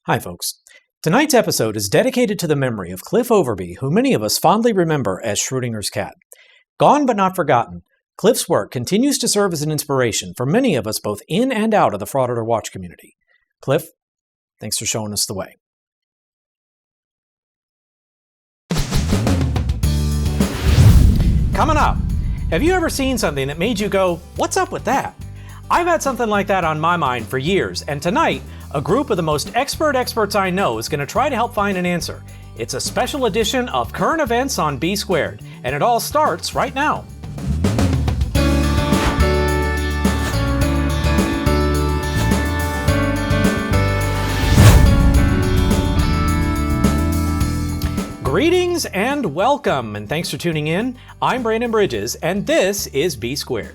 Hi, folks. Tonight's episode is dedicated to the memory of Cliff Overby, who many of us fondly remember as Schrodinger's cat. Gone but not forgotten, Cliff's work continues to serve as an inspiration for many of us both in and out of the Frauditor Watch community. Cliff, thanks for showing us the way. Coming up, have you ever seen something that made you go, what's up with that? I've had something like that on my mind for years, and tonight, a group of the most experts I know is going to try to help find an answer. It's a special edition of Current Events on B Squared, and it all starts right now. Greetings and welcome, and thanks for tuning in. I'm Brandon Bridges, and this is B Squared.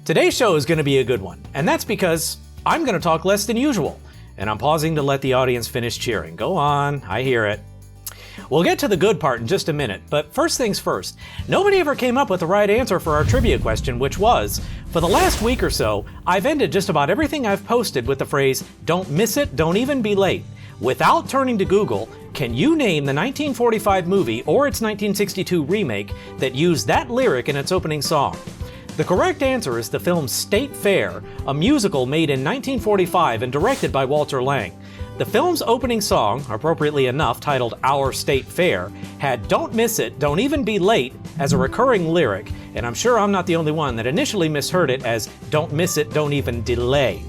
Today's show is going to be a good one, and that's because I'm going to talk less than usual. And I'm pausing to let the audience finish cheering. Go on, I hear it. We'll get to the good part in just a minute, but first things first. Nobody ever came up with the right answer for our trivia question, which was, for the last week or so, I've ended just about everything I've posted with the phrase, don't miss it, don't even be late. Without turning to Google, can you name the 1945 movie or its 1962 remake that used that lyric in its opening song? The correct answer is the film State Fair, a musical made in 1945 and directed by Walter Lang. The film's opening song, appropriately enough titled Our State Fair, had Don't Miss It, Don't Even Be Late as a recurring lyric, and I'm sure I'm not the only one that initially misheard it as Don't Miss It, Don't Even Delay.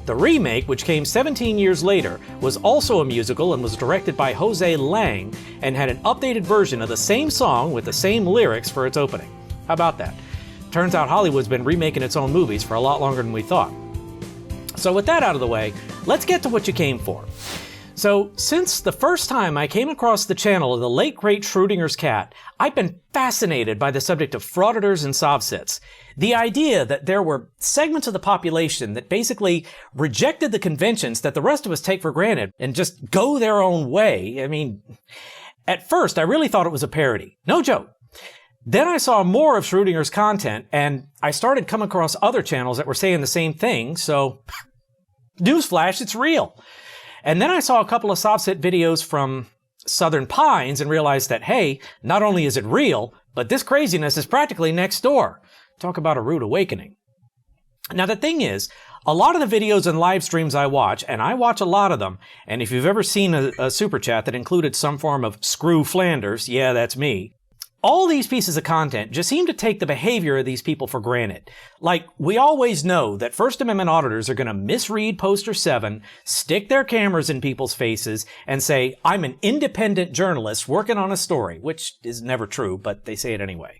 The remake, which came 17 years later, was also a musical and was directed by Jose Lang and had an updated version of the same song with the same lyrics for its opening. How about that? Turns out Hollywood's been remaking its own movies for a lot longer than we thought. So with that out of the way, let's get to what you came for. So since the first time I came across the channel of the late great Schrodinger's cat, I've been fascinated by the subject of Frauditors and Sovcits. The idea that there were segments of the population that basically rejected the conventions that the rest of us take for granted and just go their own way. I mean, at first I really thought it was a parody. No joke. Then I saw more of Schrodinger's content, and I started coming across other channels that were saying the same thing, so newsflash, it's real. And then I saw a couple of Sovcit videos from Southern Pines and realized that, hey, not only is it real, but this craziness is practically next door. Talk about a rude awakening. Now the thing is, a lot of the videos and live streams I watch, and I watch a lot of them, and if you've ever seen a super chat that included some form of screw Flanders, yeah, that's me. All these pieces of content just seem to take the behavior of these people for granted. Like, we always know that First Amendment auditors are going to misread Poster 7, stick their cameras in people's faces, and say, I'm an independent journalist working on a story, which is never true, but they say it anyway.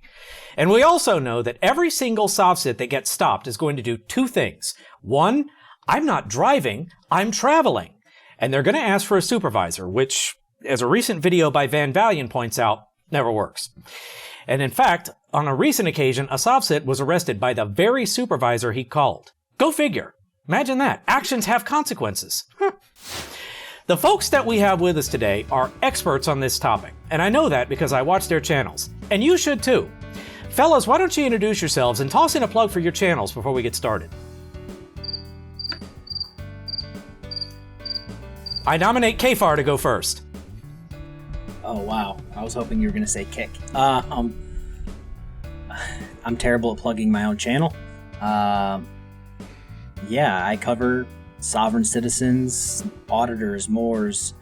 And we also know that every single Sovcit that gets stopped is going to do two things. One, I'm not driving, I'm traveling. And they're going to ask for a supervisor, which, as a recent video by Van Valiant points out, never works. And in fact, on a recent occasion, a Sovcit was arrested by the very supervisor he called. Go figure. Imagine that. Actions have consequences. The folks that we have with us today are experts on this topic, and I know that because I watch their channels. And you should too. Fellas, why don't you introduce yourselves and toss in a plug for your channels before we get started. I nominate Kfar to go first. Oh, wow. I was hoping you were going to say kick. I'm terrible at plugging my own channel. Yeah, I cover sovereign citizens, auditors, Moors,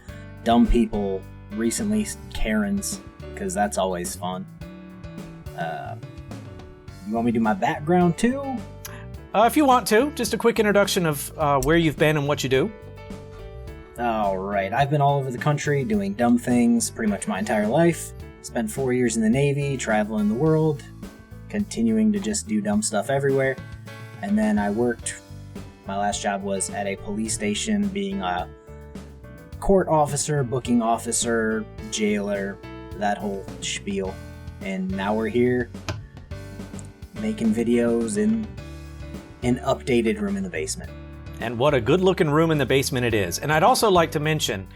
dumb people, recently Karens, because that's always fun. You want me to do my background too? If you want to, just a quick introduction of where you've been and what you do. Alright, I've been all over the country doing dumb things pretty much my entire life. Spent 4 years in the Navy, traveling the world, continuing to just do dumb stuff everywhere. And then I worked, my last job was at a police station being a court officer, booking officer, jailer, that whole spiel. And now we're here making videos in an updated room in the basement. And what a good-looking room in the basement it is. And I'd also like to mention,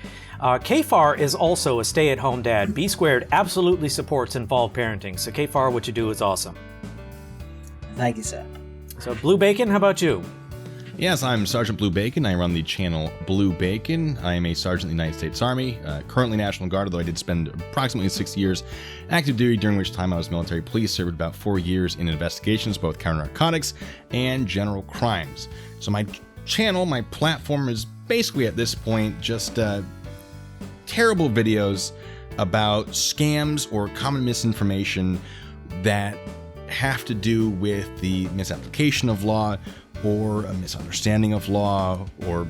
Kfar is also a stay-at-home dad. B Squared absolutely supports involved parenting. So Kfar, what you do is awesome. Thank you, sir. So Blue Bacon, how about you? Yes, I'm Sergeant Blue Bacon. I run the channel Blue Bacon. I am a sergeant in the United States Army, currently National Guard, although I did spend approximately 6 years active duty, during which time I was military police, served about 4 years in investigations, both counter-narcotics and general crimes. So my channel, my platform is basically at this point just terrible videos about scams or common misinformation that have to do with the misapplication of law or a misunderstanding of law or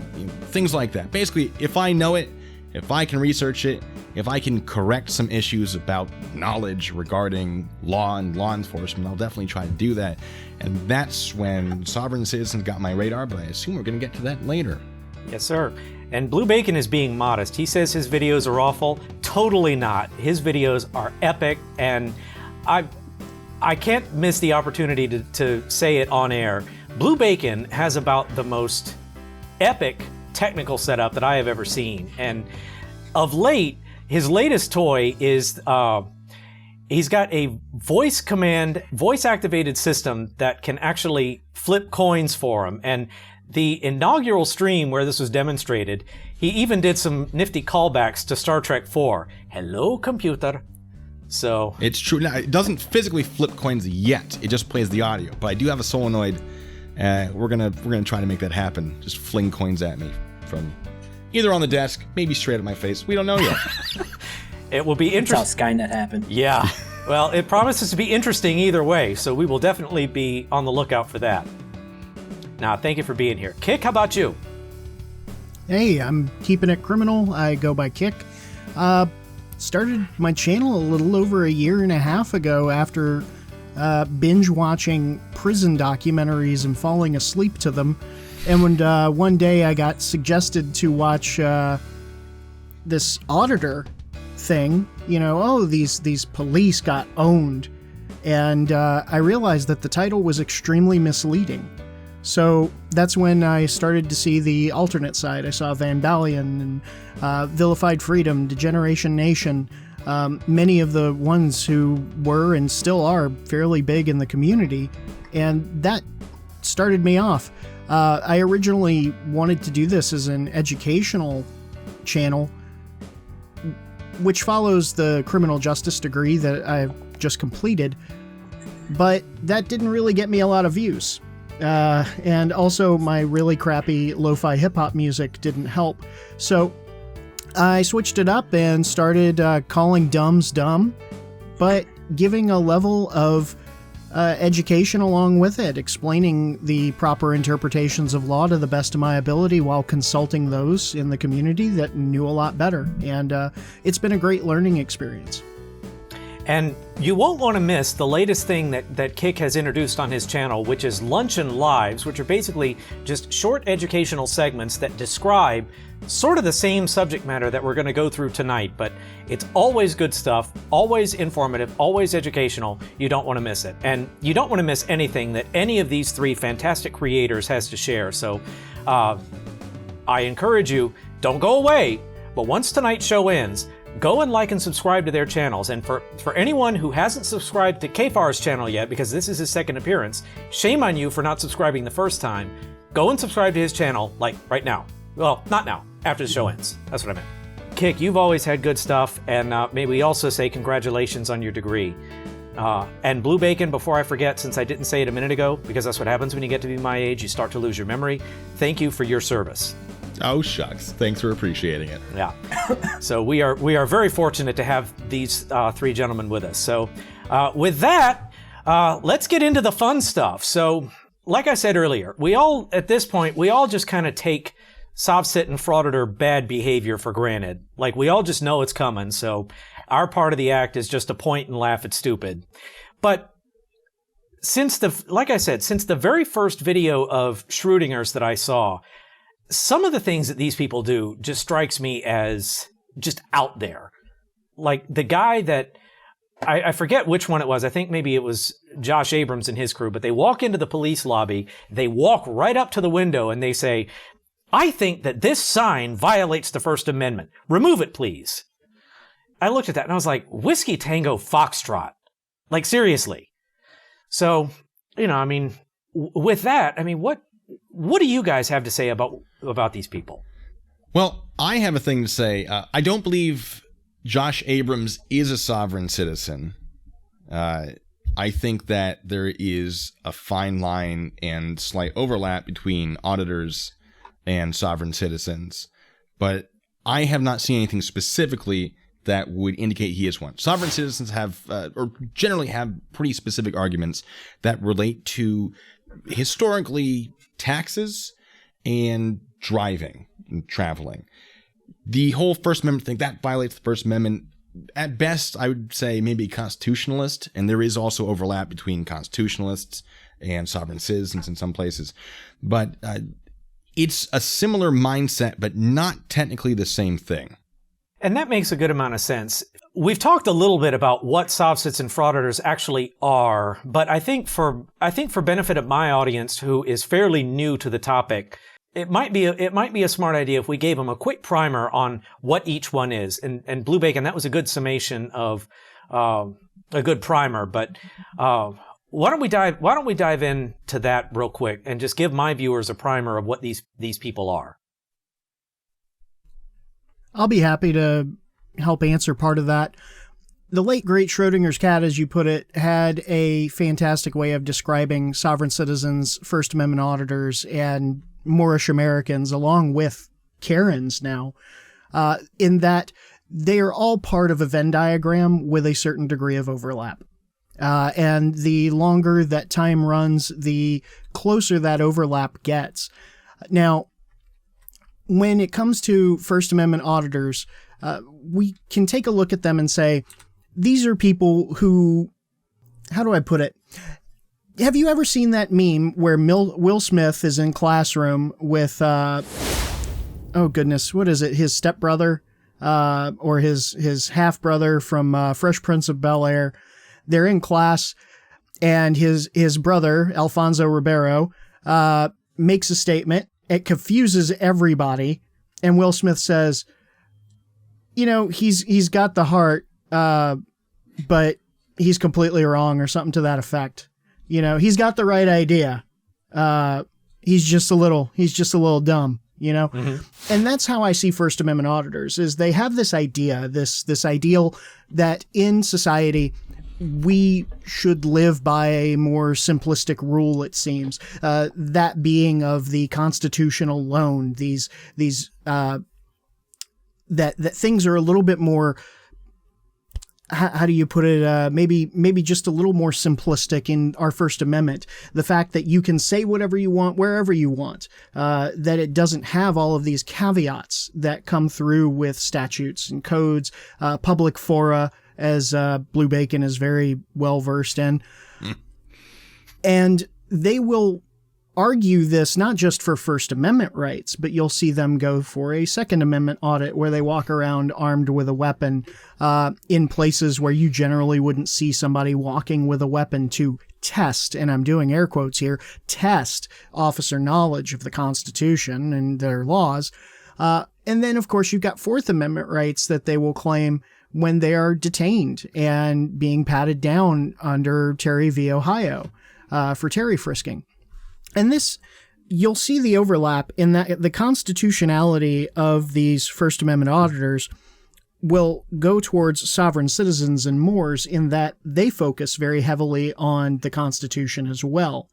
things like that. Basically, if I know it, if I can research it, if I can correct some issues about knowledge regarding law and law enforcement, I'll definitely try to do that. And that's when Sovereign Citizens got my radar, but I assume we're going to get to that later. Yes, sir. And Blue Bacon is being modest. He says his videos are awful. Totally not. His videos are epic, and I can't miss the opportunity to say it on air. Blue Bacon has about the most epic technical setup that I have ever seen. And of late, his latest toy is he's got a voice activated system that can actually flip coins for him. And the inaugural stream where this was demonstrated, he even did some nifty callbacks to Star Trek IV. Hello, computer. So it's true. Now, it doesn't physically flip coins yet. It just plays the audio. But I do have a solenoid. We're gonna try to make that happen. Just fling coins at me from either on the desk, maybe straight at my face. We don't know yet. It will be interesting. That's how Skynet happened. Yeah. Well, it promises to be interesting either way, so we will definitely be on the lookout for that. Now, thank you for being here. Kick, how about you? Hey, I'm keeping it criminal. I go by Kick. Started my channel a little over a year and a half ago after binge watching prison documentaries and falling asleep to them. And when one day I got suggested to watch this Auditor thing, these police got owned. And I realized that the title was extremely misleading. So that's when I started to see the alternate side. I saw Van Balian and Vilified Freedom, Degeneration Nation, many of the ones who were and still are fairly big in the community, and that started me off. I originally wanted to do this as an educational channel, which follows the criminal justice degree that I've just completed, but that didn't really get me a lot of views. And also my really crappy lo-fi hip-hop music didn't help. So I switched it up and started calling dumbs dumb, but giving a level of education along with it, explaining the proper interpretations of law to the best of my ability while consulting those in the community that knew a lot better. And it's been a great learning experience. And you won't want to miss the latest thing that Kick has introduced on his channel, which is Luncheon Lives, which are basically just short educational segments that describe sort of the same subject matter that we're going to go through tonight, but it's always good stuff, always informative, always educational. You don't want to miss it. And you don't want to miss anything that any of these three fantastic creators has to share. So I encourage you, don't go away, but once tonight's show ends, go and like and subscribe to their channels. And for anyone who hasn't subscribed to Kfar's channel yet, because this is his second appearance, shame on you for not subscribing the first time. Go and subscribe to his channel, like right now. Well, not now, after the show ends. That's what I meant. Kick, you've always had good stuff, and may we also say congratulations on your degree. And Blue Bacon, before I forget, since I didn't say it a minute ago, because that's what happens when you get to be my age, you start to lose your memory. Thank you for your service. Oh, shucks. Thanks for appreciating it. Yeah. So we are very fortunate to have these three gentlemen with us. So with that, let's get into the fun stuff. So like I said earlier, at this point, we all just kind of take Sovcit and Frauditor bad behavior for granted. Like, we all just know it's coming. So our part of the act is just to point and laugh at stupid. But like I said, since the very first video of Schrodinger's that I saw, some of the things that these people do just strikes me as just out there. Like the guy that, I forget which one it was. I think maybe it was Josh Abrams and his crew, but they walk into the police lobby, they walk right up to the window and they say, "I think that this sign violates the First Amendment. Remove it, please." I looked at that and I was like, Whiskey Tango Foxtrot. Like, seriously. So, with that, what what do you guys have to say about these people? Well, I have a thing to say. I don't believe Josh Abrams is a sovereign citizen. I think that there is a fine line and slight overlap between auditors and sovereign citizens, but I have not seen anything specifically that would indicate he is one. Sovereign citizens have, or generally have, pretty specific arguments that relate to historically taxes and driving and traveling. The whole First Amendment thing, that violates the First Amendment. At best, I would say maybe constitutionalist, and there is also overlap between constitutionalists and sovereign citizens in some places. But it's a similar mindset, but not technically the same thing. And that makes a good amount of sense. We've talked a little bit about what Sovcits and frauditors actually are, but I think for benefit of my audience who is fairly new to the topic, it might be a smart idea if we gave them a quick primer on what each one is. And Blue Bacon, that was a good summation of a good primer. But why don't we dive into that real quick and just give my viewers a primer of what these people are. I'll be happy to help answer part of that. The late great Schrodinger's cat, as you put it, had a fantastic way of describing sovereign citizens, First Amendment auditors, and Moorish Americans, along with Karens now, in that they are all part of a Venn diagram with a certain degree of overlap. And the longer that time runs, the closer that overlap gets. Now, when it comes to First Amendment auditors, we can take a look at them and say, these are people who, how do I put it? Have you ever seen that meme where Will Smith is in classroom with, oh goodness, what is it? His stepbrother, or his half-brother from Fresh Prince of Bel-Air. They're in class, and his brother, Alfonso Ribeiro, makes a statement. It confuses everybody, and Will Smith says, you know, he's got the heart, but he's completely wrong, or something to that effect. You know, he's got the right idea. He's just a little dumb, you know? Mm-hmm. And that's how I see First Amendment auditors, is they have this idea, this ideal that in society we should live by a more simplistic rule, it seems, that being of the Constitution alone. That things are a little bit more, how do you put it? Maybe just a little more simplistic in our First Amendment. The fact that you can say whatever you want, wherever you want, that it doesn't have all of these caveats that come through with statutes and codes, public fora, as Blue Bacon is very well versed in. And they will argue this not just for First Amendment rights, but you'll see them go for a Second Amendment audit where they walk around armed with a weapon in places where you generally wouldn't see somebody walking with a weapon to test, and I'm doing air quotes here, test officer knowledge of the Constitution and their laws. And then, of course, you've got Fourth Amendment rights that they will claim when they are detained and being patted down under Terry v. Ohio for Terry frisking. And this, you'll see the overlap in that the constitutionality of these First Amendment auditors will go towards sovereign citizens and Moors in that they focus very heavily on the Constitution as well.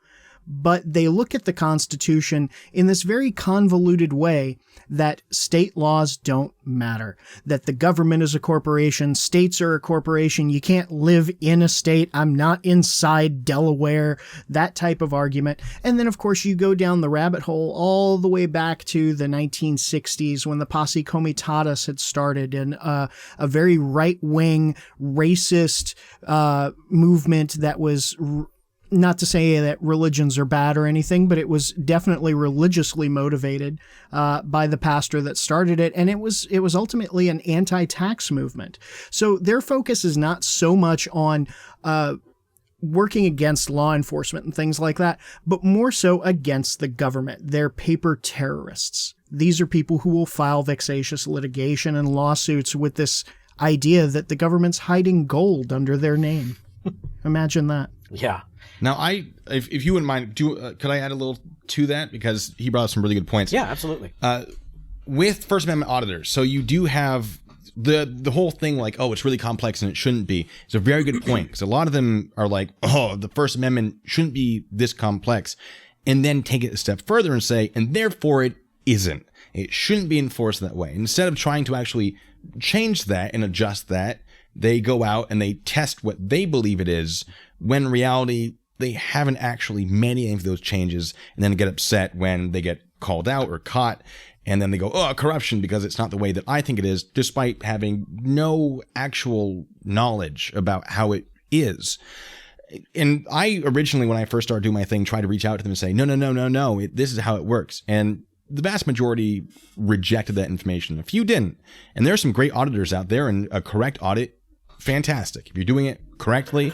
But they look at the Constitution in this very convoluted way that state laws don't matter, that the government is a corporation, states are a corporation, you can't live in a state, I'm not inside Delaware, that type of argument. And then, of course, you go down the rabbit hole all the way back to the 1960s when the Posse Comitatus had started, and a very right-wing, racist movement that was... not to say that religions are bad or anything, but it was definitely religiously motivated by the pastor that started it, and it was ultimately an anti-tax movement. So their focus is not so much on working against law enforcement and things like that, but more so against the government. They're paper terrorists. These are people who will file vexatious litigation and lawsuits with this idea that the government's hiding gold under their name. Imagine that. Yeah. Now, if you wouldn't mind, could I add a little to that? Because he brought up some really good points. Yeah, absolutely. With First Amendment auditors, so you do have the whole thing like, oh, it's really complex and it shouldn't be. It's a very good point, because a lot of them are like, oh, the First Amendment shouldn't be this complex, and then take it a step further and say, and therefore it isn't. It shouldn't be enforced that way. Instead of trying to actually change that and adjust that, they go out and they test what they believe it is, when in reality, they haven't actually made any of those changes, and then get upset when they get called out or caught. And then they go, oh, corruption, because it's not the way that I think it is, despite having no actual knowledge about how it is. And I originally, when I first started doing my thing, tried to reach out to them and say, no, this is how it works. And the vast majority rejected that information. A few didn't. And there are some great auditors out there, and a correct audit, fantastic. If you're doing it correctly,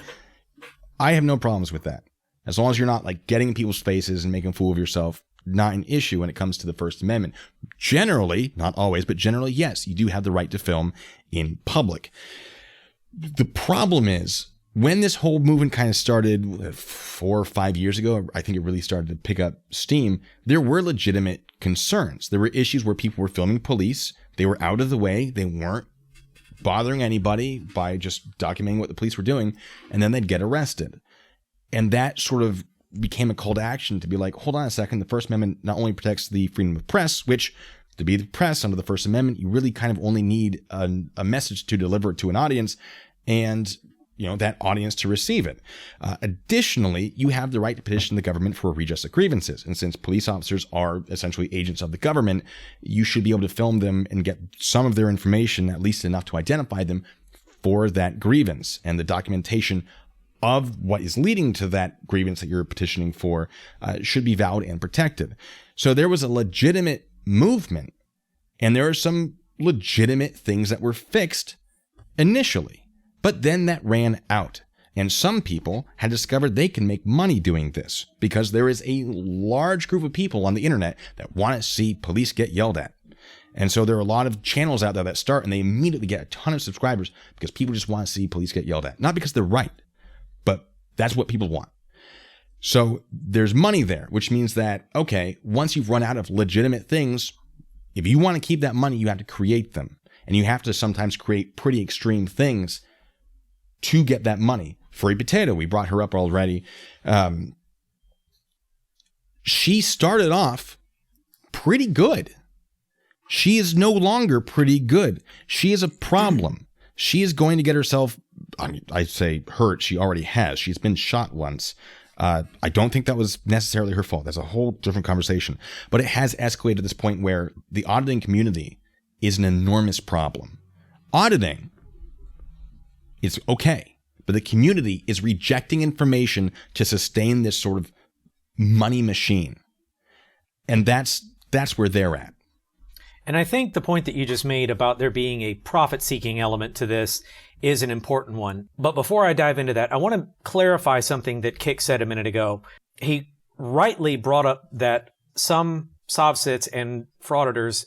I have no problems with that. As long as you're not like getting in people's faces and making a fool of yourself, not an issue when it comes to the First Amendment. Generally, not always, but generally, yes, you do have the right to film in public. The problem is, when this whole movement kind of started 4 or 5 years ago, I think it really started to pick up steam, there were legitimate concerns. There were issues where people were filming police. They were out of the way. They weren't bothering anybody by just documenting what the police were doing, and then they'd get arrested. And that sort of became a call to action to be like, hold on a second, the First Amendment not only protects the freedom of press, which to be the press under the First Amendment, you really kind of only need a message to deliver it to an audience, and that audience to receive it. Additionally, you have the right to petition the government for redress of grievances. And since police officers are essentially agents of the government, you should be able to film them and get some of their information, at least enough to identify them, for that grievance. And the documentation of what is leading to that grievance that you're petitioning for should be valid and protected. So there was a legitimate movement, and there are some legitimate things that were fixed initially, but then that ran out. And some people had discovered they can make money doing this, because there is a large group of people on the internet that want to see police get yelled at. And so there are a lot of channels out there that start, and they immediately get a ton of subscribers because people just want to see police get yelled at. Not because they're right, but that's what people want. So there's money there, which means that, okay, once you've run out of legitimate things, if you want to keep that money, you have to create them. And you have to sometimes create pretty extreme things to get that money. Furry Potato, we brought her up already. She started off pretty good. She is no longer pretty good. She is a problem. She is going to get herself, I say hurt, she already has. She's been shot once. I don't think that was necessarily her fault. That's a whole different conversation. But it has escalated to this point where the auditing community is an enormous problem. Auditing is okay, but the community is rejecting information to sustain this sort of money machine. And that's where they're at. And I think the point that you just made about there being a profit-seeking element to this is an important one. But before I dive into that, I want to clarify something that Kik said a minute ago. He rightly brought up that some Sovcits and frauditors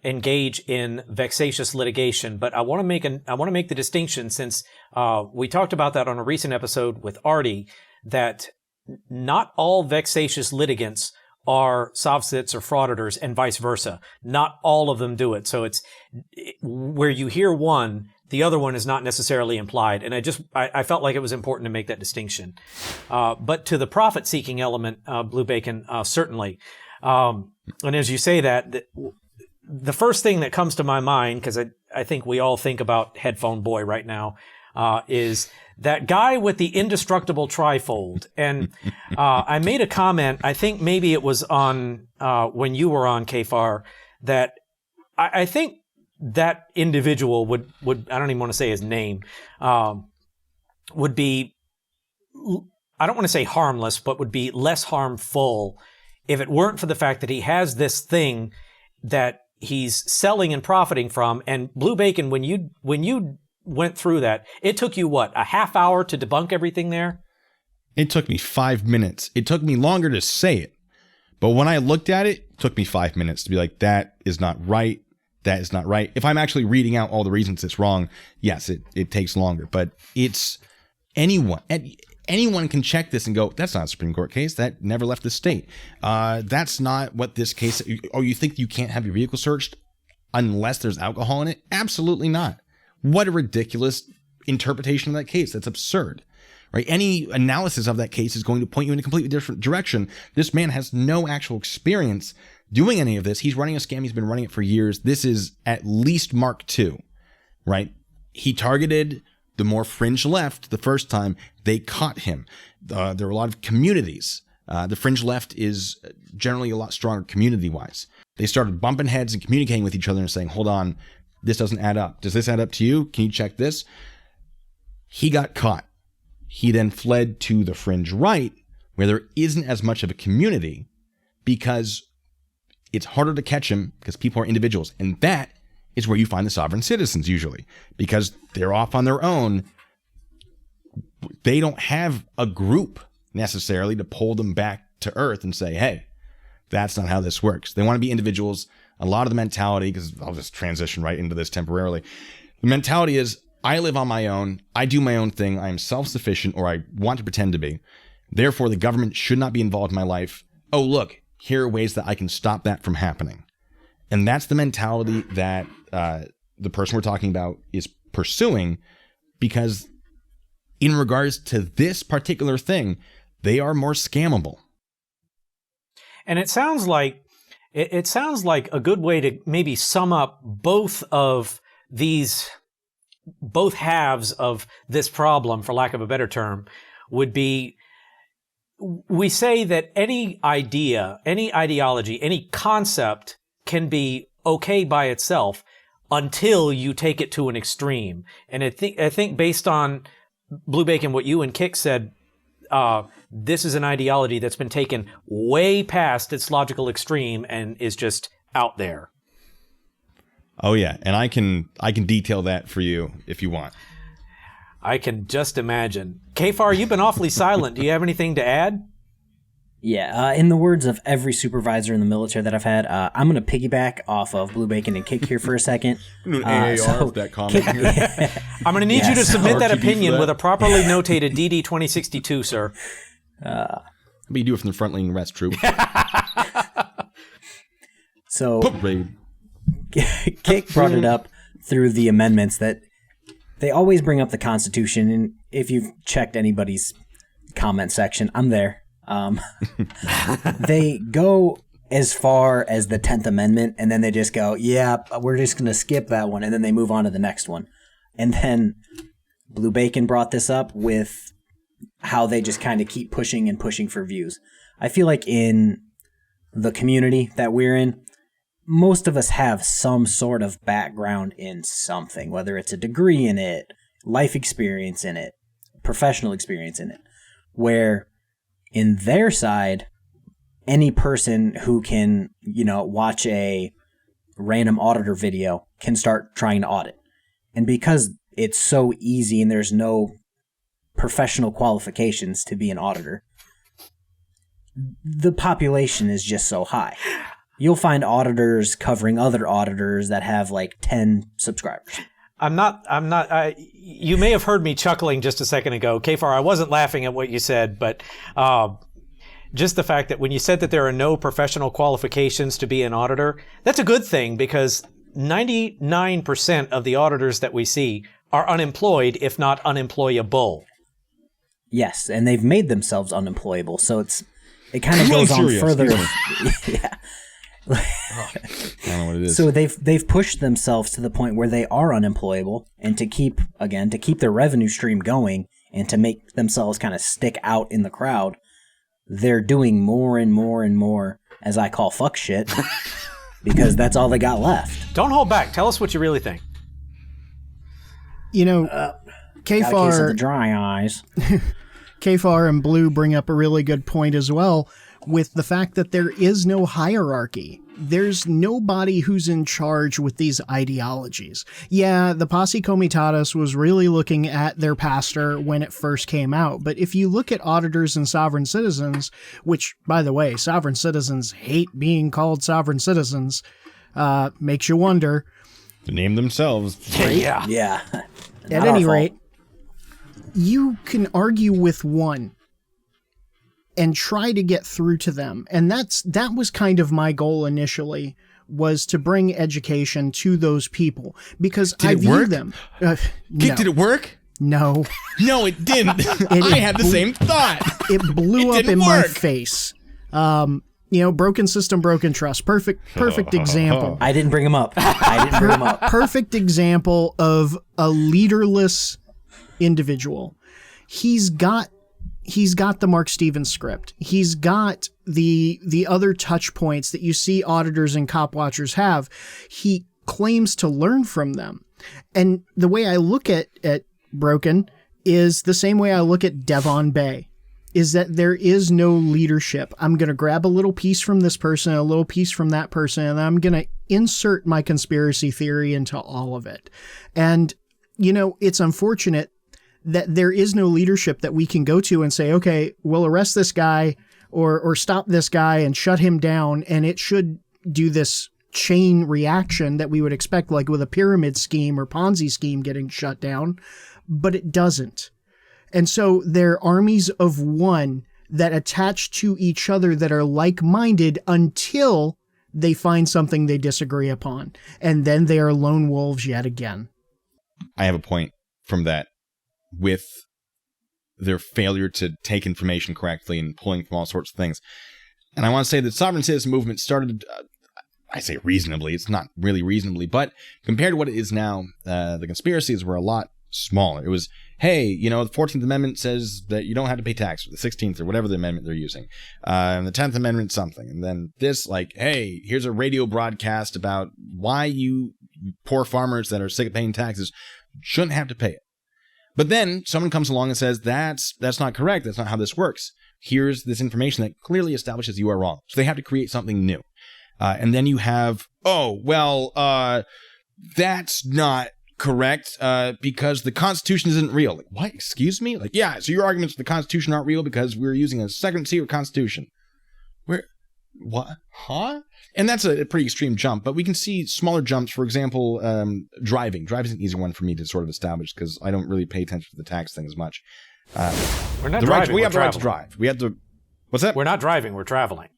engage in vexatious litigation, but I want to make the distinction, since we talked about that on a recent episode with Artie, that not all vexatious litigants are Sovcits or frauditors, and vice versa. Not all of them do it. So it's where you hear one, the other one is not necessarily implied. And I felt like it was important to make that distinction. But to the profit-seeking element, Blue Bacon, certainly. And as you say that, the first thing that comes to my mind, because I think we all think about Headphone Boy right now, is that guy with the indestructible trifold. And I made a comment, I think maybe it was on when you were on, Kfar, that I think that individual would I don't even want to say his name, would be, I don't want to say harmless, but would be less harmful if it weren't for the fact that he has this thing that he's selling and profiting from. And Blue Bacon, when you went through that, it took you what, a half hour to debunk everything there? It took me 5 minutes. It took me longer to say it, but when I looked at it, it took me 5 minutes to be like, that is not right. That is not right. If I'm actually reading out all the reasons it's wrong, yes, it takes longer, but it's Anyone can check this and go, that's not a Supreme Court case. That never left the state. That's not what this case. Oh, you think you can't have your vehicle searched unless there's alcohol in it? Absolutely not. What a ridiculous interpretation of that case. That's absurd, right? Any analysis of that case is going to point you in a completely different direction. This man has no actual experience doing any of this. He's running a scam. He's been running it for years. This is at least Mark II, right? He targeted the more fringe left the first time. They caught him. There were a lot of communities. The fringe left is generally a lot stronger community-wise. They started bumping heads and communicating with each other and saying, hold on, this doesn't add up. Does this add up to you? Can you check this? He got caught. He then fled to the fringe right, where there isn't as much of a community, because it's harder to catch him because people are individuals. And that is where you find the sovereign citizens usually, because they're off on their own. They don't have a group necessarily to pull them back to earth and say, hey, that's not how this works. They want to be individuals. A lot of the mentality, because I'll just transition right into this temporarily. The mentality is, I live on my own. I do my own thing. I am self-sufficient, or I want to pretend to be. Therefore, the government should not be involved in my life. Oh, look, here are ways that I can stop that from happening. And that's the mentality that the person we're talking about is pursuing, because in regards to this particular thing, they are more scammable. And it sounds like a good way to maybe sum up both halves of this problem, for lack of a better term, would be, we say that any idea, any ideology, any concept can be okay by itself until you take it to an extreme. And I think based on Blue Bacon, what you and Kick said, this is an ideology that's been taken way past its logical extreme and is just out there. Oh yeah, and I can detail that for you if you want. I can just imagine. Kfar, you've been awfully silent. Do you have anything to add? Yeah, in the words of every supervisor in the military that I've had, I'm going to piggyback off of Blue Bacon and Kick here for a second. AAR that comment here. I'm going to need you to submit that opinion with a properly notated DD 2062, sir. What do you do from the front line rest troop? So, Kick brought it up through the amendments that they always bring up the Constitution, and if you've checked anybody's comment section, I'm there. They go as far as the 10th Amendment, and then they just go, yeah, we're just going to skip that one, and then they move on to the next one. And then Blue Bacon brought this up with how they just kind of keep pushing and pushing for views. I feel like in the community that we're in, most of us have some sort of background in something, whether it's a degree in it, life experience in it, professional experience in it, where in their side, any person who can, watch a random auditor video can start trying to audit. And because it's so easy and there's no professional qualifications to be an auditor, the population is just so high. You'll find auditors covering other auditors that have like 10 subscribers. You may have heard me chuckling just a second ago. Kfar, I wasn't laughing at what you said, but just the fact that when you said that there are no professional qualifications to be an auditor, that's a good thing, because 99% of the auditors that we see are unemployed, if not unemployable. Yes, and they've made themselves unemployable, so it kind of goes on further. Yeah. I don't know what it is. So they've pushed themselves to the point where they are unemployable, and to keep their revenue stream going and to make themselves kind of stick out in the crowd, they're doing more and more and more, as I call fuck shit, because that's all they got left. Don't hold back. Tell us what you really think. Got a case of the dry eyes. Kfar and Blue bring up a really good point as well, with the fact that there is no hierarchy. There's nobody who's in charge with these ideologies. Yeah, the Posse Comitatus was really looking at their pastor when it first came out, but if you look at Auditors and Sovereign Citizens, which, by the way, sovereign citizens hate being called sovereign citizens, makes you wonder. The name themselves. Yeah. Yeah. At any rate, you can argue with one and try to get through to them. And that was kind of my goal initially, was to bring education to those people, because I view them. No. Did it work? No. No, it didn't. I had the same thought. It blew up in my face. Broken system, broken trust. Perfect example. I didn't bring him up. Perfect example of a leaderless individual. He's got the Mark Stevens script. He's got the other touch points that you see auditors and cop watchers have. He claims to learn from them. And the way I look at Broken is the same way I look at Devon Bay, is that there is no leadership. I'm going to grab a little piece from this person, a little piece from that person, and I'm going to insert my conspiracy theory into all of it. And, it's unfortunate that there is no leadership that we can go to and say, okay, we'll arrest this guy or stop this guy and shut him down. And it should do this chain reaction that we would expect, like with a pyramid scheme or Ponzi scheme getting shut down, but it doesn't. And so they're armies of one that attach to each other that are like-minded until they find something they disagree upon. And then they are lone wolves yet again. I have a point from that. With their failure to take information correctly and pulling from all sorts of things. And I want to say that sovereign citizen movement started, I say reasonably, it's not really reasonably, but compared to what it is now, the conspiracies were a lot smaller. It was, hey, the 14th Amendment says that you don't have to pay tax, or the 16th, or whatever the amendment they're using. And the 10th Amendment something. And then this, like, hey, here's a radio broadcast about why you poor farmers that are sick of paying taxes shouldn't have to pay it. But then someone comes along and says, that's not correct. That's not how this works. Here's this information that clearly establishes you are wrong. So they have to create something new. And then you have, that's not correct because the Constitution isn't real. Like, what? Excuse me? Like, yeah, so your arguments for the Constitution aren't real because we're using a second secret Constitution. What? Huh? And that's a pretty extreme jump, but we can see smaller jumps. For example, driving. Driving is an easy one for me to sort of establish because I don't really pay attention to the tax thing as much. We're not driving. We have the right to drive. We have to. What's that? We're not driving. We're traveling.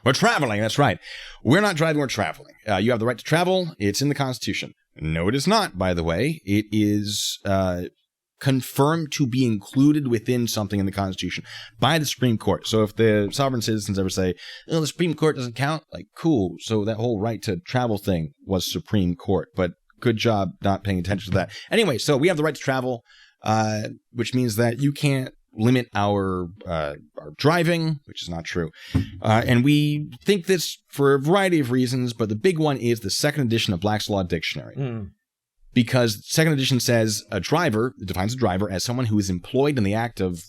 We're traveling. That's right. We're not driving. We're traveling. You have the right to travel. It's in the Constitution. No, it is not, by the way. It is confirmed to be included within something in the Constitution by the Supreme Court. So if the sovereign citizens ever say, the Supreme Court doesn't count, like, cool. So that whole right to travel thing was Supreme Court, but good job not paying attention to that. Anyway, so we have the right to travel, which means that you can't limit our driving, which is not true. And we think this for a variety of reasons, but the big one is the second edition of Black's Law Dictionary. Because second edition says it defines a driver as someone who is employed in the act of,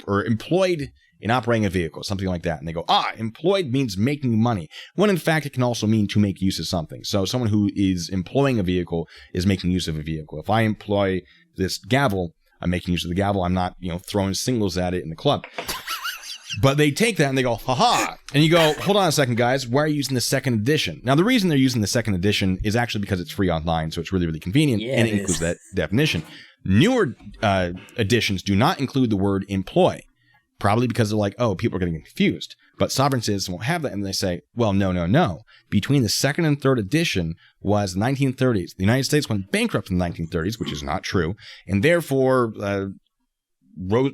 or employed in operating a vehicle, something like that. And they go, employed means making money. When in fact, it can also mean to make use of something. So someone who is employing a vehicle is making use of a vehicle. If I employ this gavel, I'm making use of the gavel. I'm not, throwing singles at it in the club. But they take that and they go, haha. And you go, hold on a second, guys. Why are you using the second edition? Now, the reason they're using the second edition is actually because it's free online. So it's really, really convenient. Yeah, and it includes that definition. Newer editions do not include the word employ. Probably because they're like, people are getting confused. But sovereign citizens won't have that. And they say, well, no. Between the second and third edition was the 1930s. The United States went bankrupt in the 1930s, which is not true. And therefore,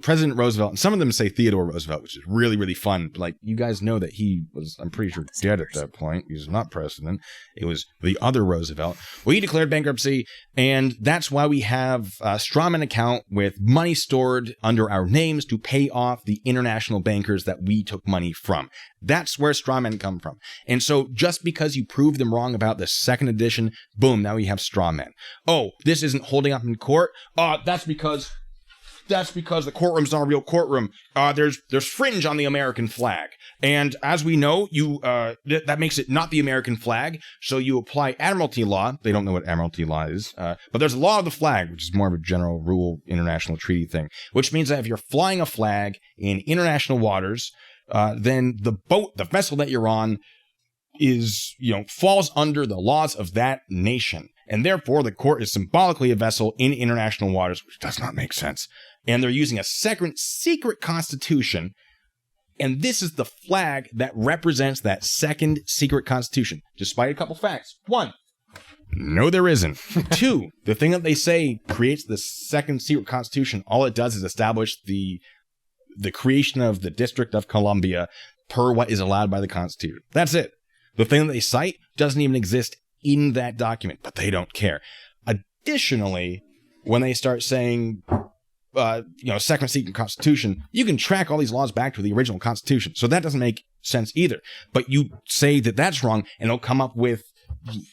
President Roosevelt, and some of them say Theodore Roosevelt, which is really, really fun. But like, you guys know that he was, I'm pretty sure, dead at that point. He was not president. It was the other Roosevelt. Well, he declared bankruptcy, and that's why we have a strawman account with money stored under our names to pay off the international bankers that we took money from. That's where strawmen come from. And so just because you prove them wrong about the second edition, boom, now we have strawmen. Oh, this isn't holding up in court. That's because the courtroom's not a real courtroom. There's fringe on the American flag. And as we know, that makes it not the American flag. So you apply admiralty law. They don't know what admiralty law is. But there's a law of the flag, which is more of a general rule, international treaty thing, which means that if you're flying a flag in international waters, then the vessel that you're on is, falls under the laws of that nation. And therefore, the court is symbolically a vessel in international waters, which does not make sense. and they're using a secret constitution. And this is the flag that represents that second secret constitution, despite a couple facts. 1, no, there isn't. 2, the thing that they say creates the second secret constitution, all it does is establish the creation of the District of Columbia per what is allowed by the Constitution. That's it. The thing that they cite doesn't even exist in that document, but they don't care. Additionally, when they start saying, second secret constitution, you can track all these laws back to the original Constitution. So that doesn't make sense either. But you say that that's wrong, and it'll come up with,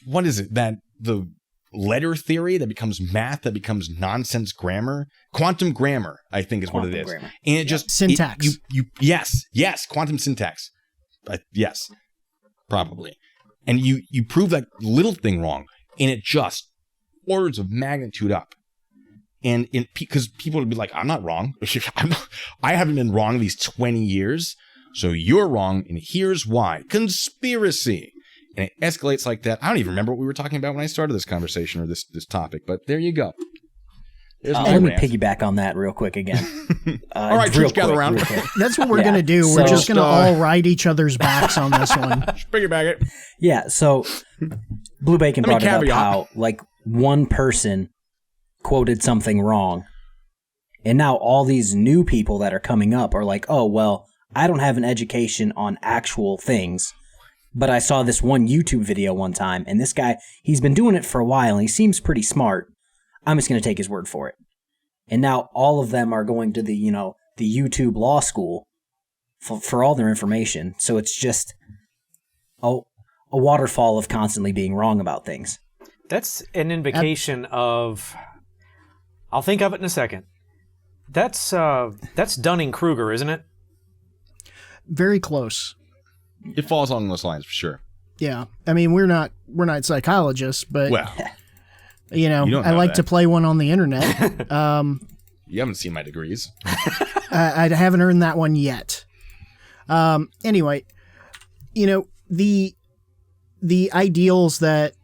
what is it, that the letter theory that becomes math, that becomes nonsense grammar? Quantum grammar, I think is what it is. Grammar. And it just... Syntax. Yes, quantum syntax. Yes, probably. And you prove that little thing wrong, and it just orders of magnitude up. And because people would be like, I'm not wrong. I haven't been wrong these 20 years. So you're wrong, and here's why. Conspiracy. And it escalates like that. I don't even remember what we were talking about when I started this conversation or this topic, but there you go. Let me piggyback on that real quick again. All right, troops, gather around. That's what we're going to do. We're just going to all ride each other's backs on this one. Piggyback it. Yeah, so Blue Bacon brought it up how, one person quoted something wrong, and now all these new people that are coming up are like, oh, well, I don't have an education on actual things, but I saw this one YouTube video one time, and this guy, he's been doing it for a while, and he seems pretty smart. I'm just going to take his word for it. And now all of them are going to the YouTube law school for all their information. So it's just a waterfall of constantly being wrong about things. That's an invocation of... I'll think of it in a second. That's Dunning-Kruger, isn't it? Very close. It falls along those lines for sure. Yeah. I mean, we're not psychologists, but well, I like to play one on the internet. You haven't seen my degrees. I haven't earned that one yet. Anyway, the ideals that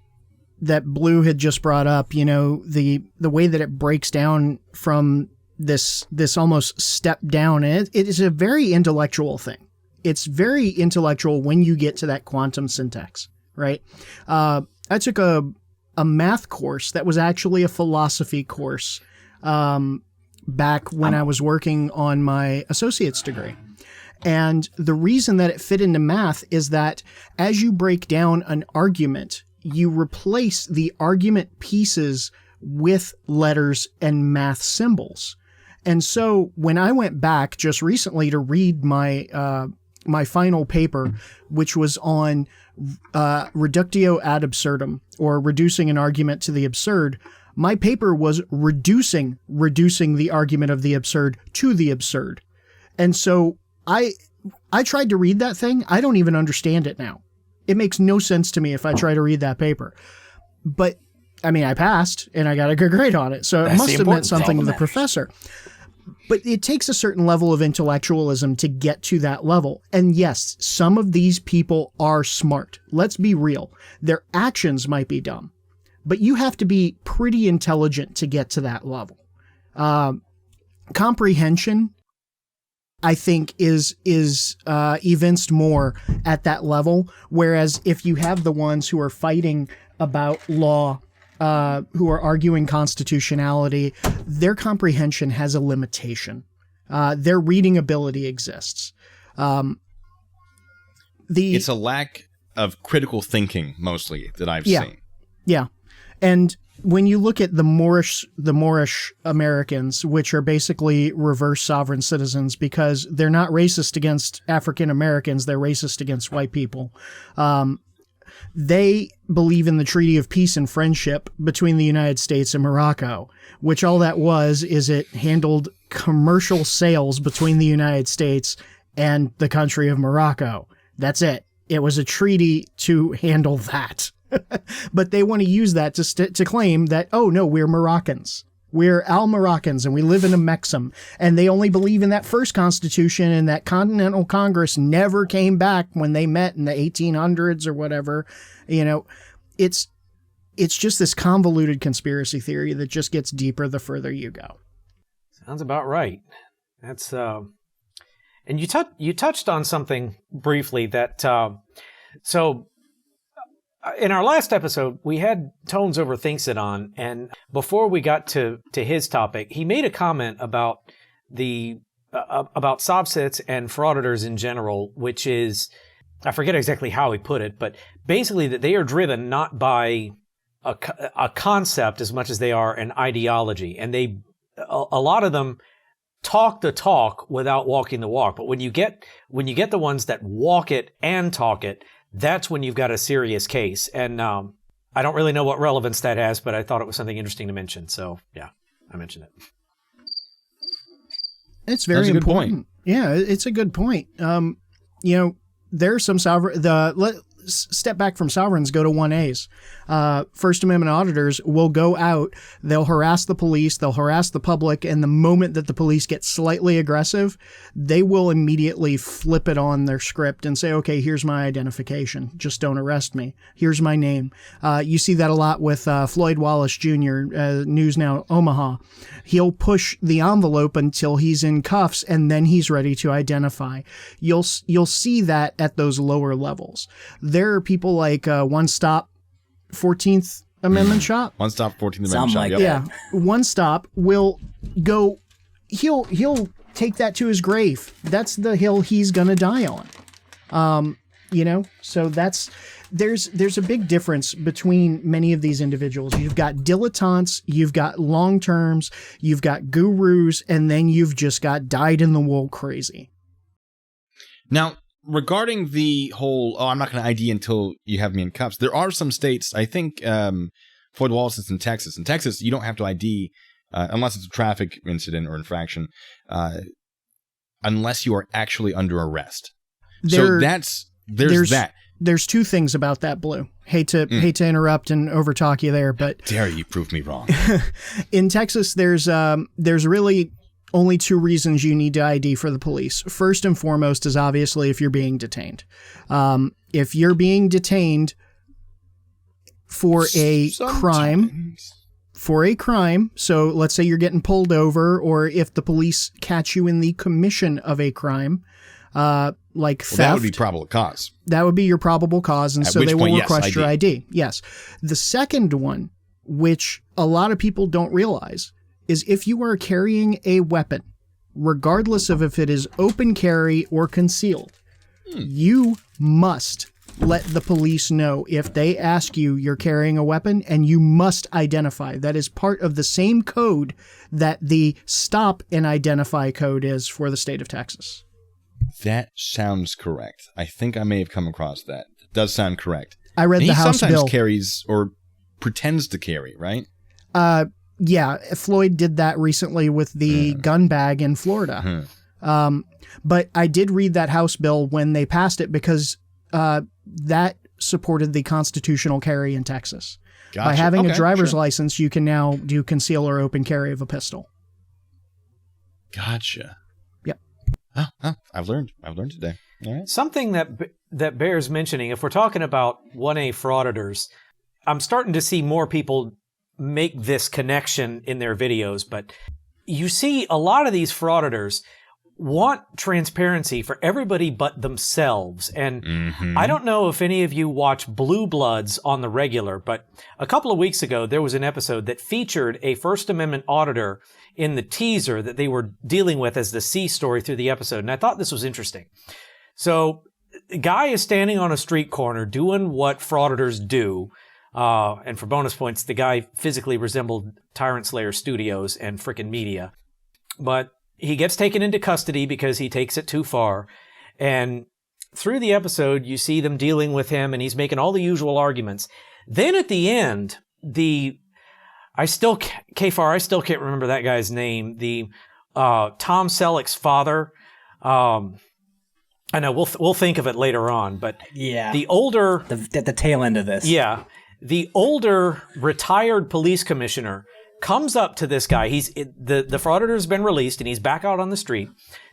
Blue had just brought up, the way that it breaks down from this almost step down, it is a very intellectual thing. It's very intellectual when you get to that quantum syntax, right? I took a math course that was actually a philosophy course back when I was working on my associate's degree. And the reason that it fit into math is that as you break down an argument, you replace the argument pieces with letters and math symbols. And so when I went back just recently to read my my final paper, which was on reductio ad absurdum, or reducing an argument to the absurd, my paper was reducing the argument of the absurd to the absurd. And so I tried to read that thing. I don't even understand it now. It makes no sense to me if I try to read that paper. But, I mean, I passed, and I got a good grade on it, so it must have meant something to the professor. But it takes a certain level of intellectualism to get to that level. And yes, some of these people are smart. Let's be real. Their actions might be dumb, but you have to be pretty intelligent to get to that level. Comprehension, I think, is evinced more at that level. Whereas if you have the ones who are fighting about law, who are arguing constitutionality, their comprehension has a limitation. Their reading ability exists. It's a lack of critical thinking, mostly, that I've seen. Yeah. And when you look at the Moorish Americans, which are basically reverse sovereign citizens because they're not racist against African Americans, they're racist against white people. They believe in the Treaty of Peace and Friendship between the United States and Morocco, which all that was is it handled commercial sales between the United States and the country of Morocco. That's it. It was a treaty to handle that. But they want to use that to claim that, oh, no, we're Moroccans. We're Al-Moroccans and we live in a Mexam. And they only believe in that first constitution, and that Continental Congress never came back when they met in the 1800s or whatever. It's just this convoluted conspiracy theory that just gets deeper the further you go. Sounds about right. That's and you touched on something briefly that so in our last episode we had Tones Overthinks It on, and before we got to his topic, he made a comment about about Sovcits and frauditors in general, which is, I forget exactly how he put it, but basically that they are driven not by a concept as much as they are an ideology, and a lot of them talk the talk without walking the walk. But when you get the ones that walk it and talk it, that's when you've got a serious case. And I don't really know what relevance that has, but I thought it was something interesting to mention. So yeah, I mentioned it. It's very important. Point. Yeah, it's a good point. There's some step back from sovereigns, go to 1As. First Amendment auditors will go out, they'll harass the police, they'll harass the public, and the moment that the police get slightly aggressive, they will immediately flip it on their script and say, okay, here's my identification, just don't arrest me. Here's my name. You see that a lot with Floyd Wallace Jr., News Now Omaha. He'll push the envelope until he's in cuffs, and then he's ready to identify. You'll see that at those lower levels. There are people like One Stop 14th Amendment Shop. One Stop 14th Amendment Shop. Like yep. Yeah. One Stop will go, he'll take that to his grave. That's the hill he's going to die on. So there's a big difference between many of these individuals. You've got dilettantes, you've got long terms, you've got gurus, and then you've just got dyed in the wool crazy. Now, regarding the whole, I'm not going to ID until you have me in cuffs, there are some states, I think Floyd Wallace is in Texas. In Texas, you don't have to ID unless it's a traffic incident or infraction, unless you are actually under arrest. So there's that. There's two things about that, Blue. Hate to interrupt and overtalk you there, but dare you prove me wrong. In Texas, there's really only two reasons you need to ID for the police. First and foremost is obviously if you're being detained. If you're being detained for a crime, so let's say you're getting pulled over, or if the police catch you in the commission of a crime, like theft. That would be probable cause. That would be your probable cause, and so they will request your ID. Yes. The second one, which a lot of people don't realize, is if you are carrying a weapon, regardless of if it is open carry or concealed, you must let the police know if they ask you you're carrying a weapon, and you must identify. That is part of the same code that the stop and identify code is for the state of Texas. That sounds correct. I think I may have come across that. It does sound correct. I read the House bill. He sometimes carries or pretends to carry, right? Yeah, Floyd did that recently with the gun bag in Florida. But I did read that House bill when they passed it, because that supported the constitutional carry in Texas. Gotcha. By having a driver's license, you can now do conceal or open carry of a pistol. Gotcha. Yep. Oh, I've learned today. All right. Something that bears mentioning, if we're talking about 1A frauditors, I'm starting to see more people make this connection in their videos, but you see a lot of these frauditors want transparency for everybody but themselves. And I don't know if any of you watch Blue Bloods on the regular, but a couple of weeks ago, there was an episode that featured a First Amendment auditor in the teaser that they were dealing with as the C story through the episode. And I thought this was interesting. So the guy is standing on a street corner doing what frauditors do. And for bonus points, the guy physically resembled Tyrant Slayer Studios and frickin' media. But he gets taken into custody because he takes it too far. And through the episode, you see them dealing with him, and he's making all the usual arguments. Then at the end, I still can't remember that guy's name. The Tom Selleck's father. I know we'll think of it later on, but yeah, the older at the tail end of this, yeah. The older retired police commissioner comes up to this guy. The frauditor has been released and he's back out on the street.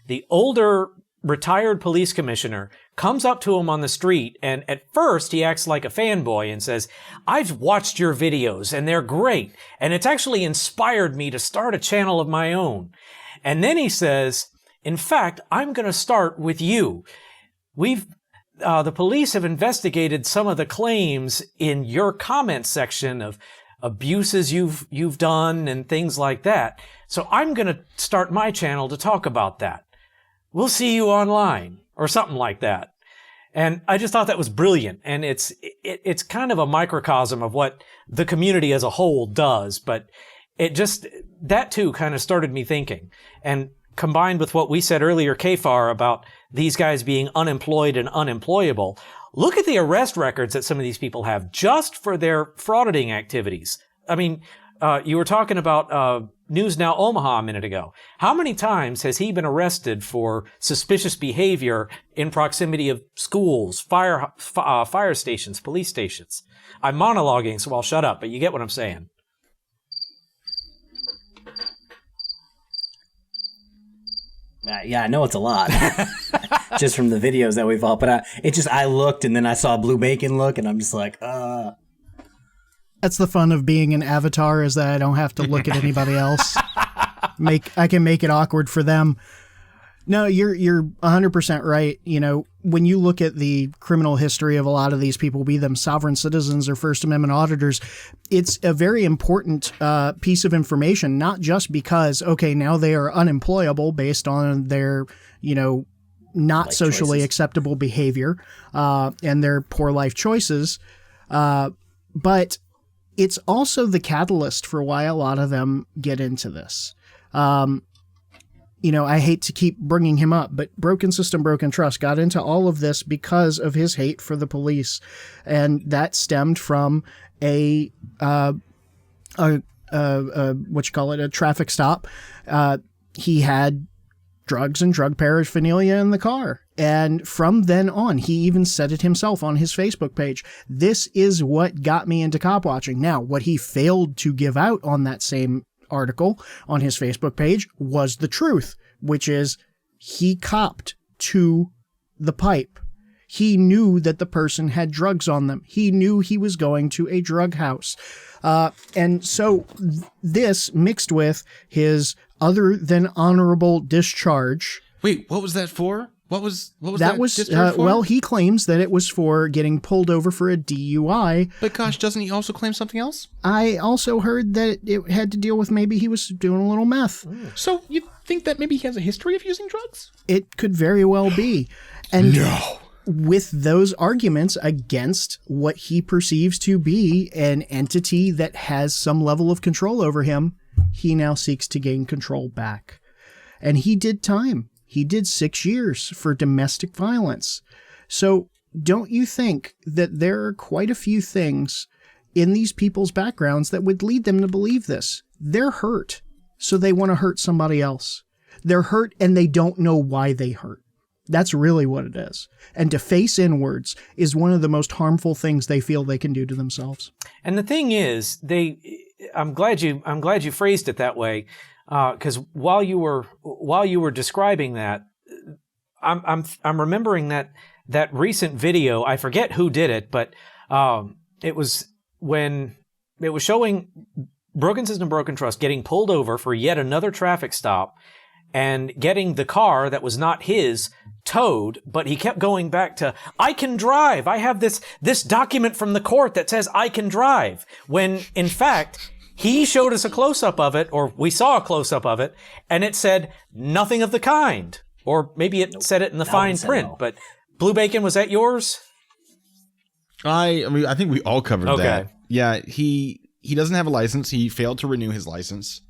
The older retired police commissioner comes up to him on the street, and at first he acts like a fanboy and says, "I've watched your videos and they're great, and it's actually inspired me to start a channel of my own." And then he says, in fact, I'm going to start with you. The police have investigated some of the claims in your comment section of abuses you've done and things like that. So I'm going to start my channel to talk about that. We'll see you online, or something like that. And I just thought that was brilliant. And it's kind of a microcosm of what the community as a whole does. But that too kind of started me thinking. And combined with what we said earlier, Kfar, about these guys being unemployed and unemployable, look at the arrest records that some of these people have just for their frauditing activities. I mean, you were talking about News Now Omaha a minute ago. How many times has he been arrested for suspicious behavior in proximity of schools, fire stations, police stations? I'm monologuing, so I'll shut up, but you get what I'm saying. Yeah, I know it's a lot, just from the videos that we've all put out. I looked and then I saw Blue Bacon look, and I'm just like, That's the fun of being an avatar, is that I don't have to look at anybody else. I can make it awkward for them. No, you're 100% right. You know, when you look at the criminal history of a lot of these people, be them sovereign citizens or First Amendment auditors, it's a very important piece of information, not just because, okay, now they are unemployable based on their, not life socially choices. Acceptable behavior and their poor life choices, but it's also the catalyst for why a lot of them get into this. I hate to keep bringing him up, but Broken System, Broken Trust got into all of this because of his hate for the police. And that stemmed from a traffic stop. He had drugs and drug paraphernalia in the car. And from then on, he even said it himself on his Facebook page. This is what got me into cop watching. Now, what he failed to give out on that same article on his Facebook page was the truth, which is he copped to the pipe. He knew that the person had drugs on them. He knew he was going to a drug house. And so this mixed with his other than honorable discharge. Wait, what was that for? What was that discharge for? Well, he claims that it was for getting pulled over for a DUI. But gosh, doesn't he also claim something else? I also heard that it had to deal with maybe he was doing a little meth. So you think that maybe he has a history of using drugs? It could very well be. And no. With those arguments against what he perceives to be an entity that has some level of control over him, he now seeks to gain control back. And he did time. He did 6 years for domestic violence. So don't you think that there are quite a few things in these people's backgrounds that would lead them to believe this? They're hurt, so they want to hurt somebody else. They're hurt and they don't know why they hurt. That's really what it is. And to face inwards is one of the most harmful things they feel they can do to themselves. And the thing is, I'm glad you phrased it that way. Because while you were describing that, I'm remembering that recent video. I forget who did it, but it was when it was showing Broken System, Broken Trust getting pulled over for yet another traffic stop and getting the car that was not his towed, but he kept going back to, I can drive. I have this document from the court that says I can drive. When in fact, he showed us a close-up of it, or we saw a close-up of it, and it said nothing of the kind. Or maybe it said it in the fine print. But Blue Bacon, was that yours? I think we all covered that. Yeah, he doesn't have a license. He failed to renew his license.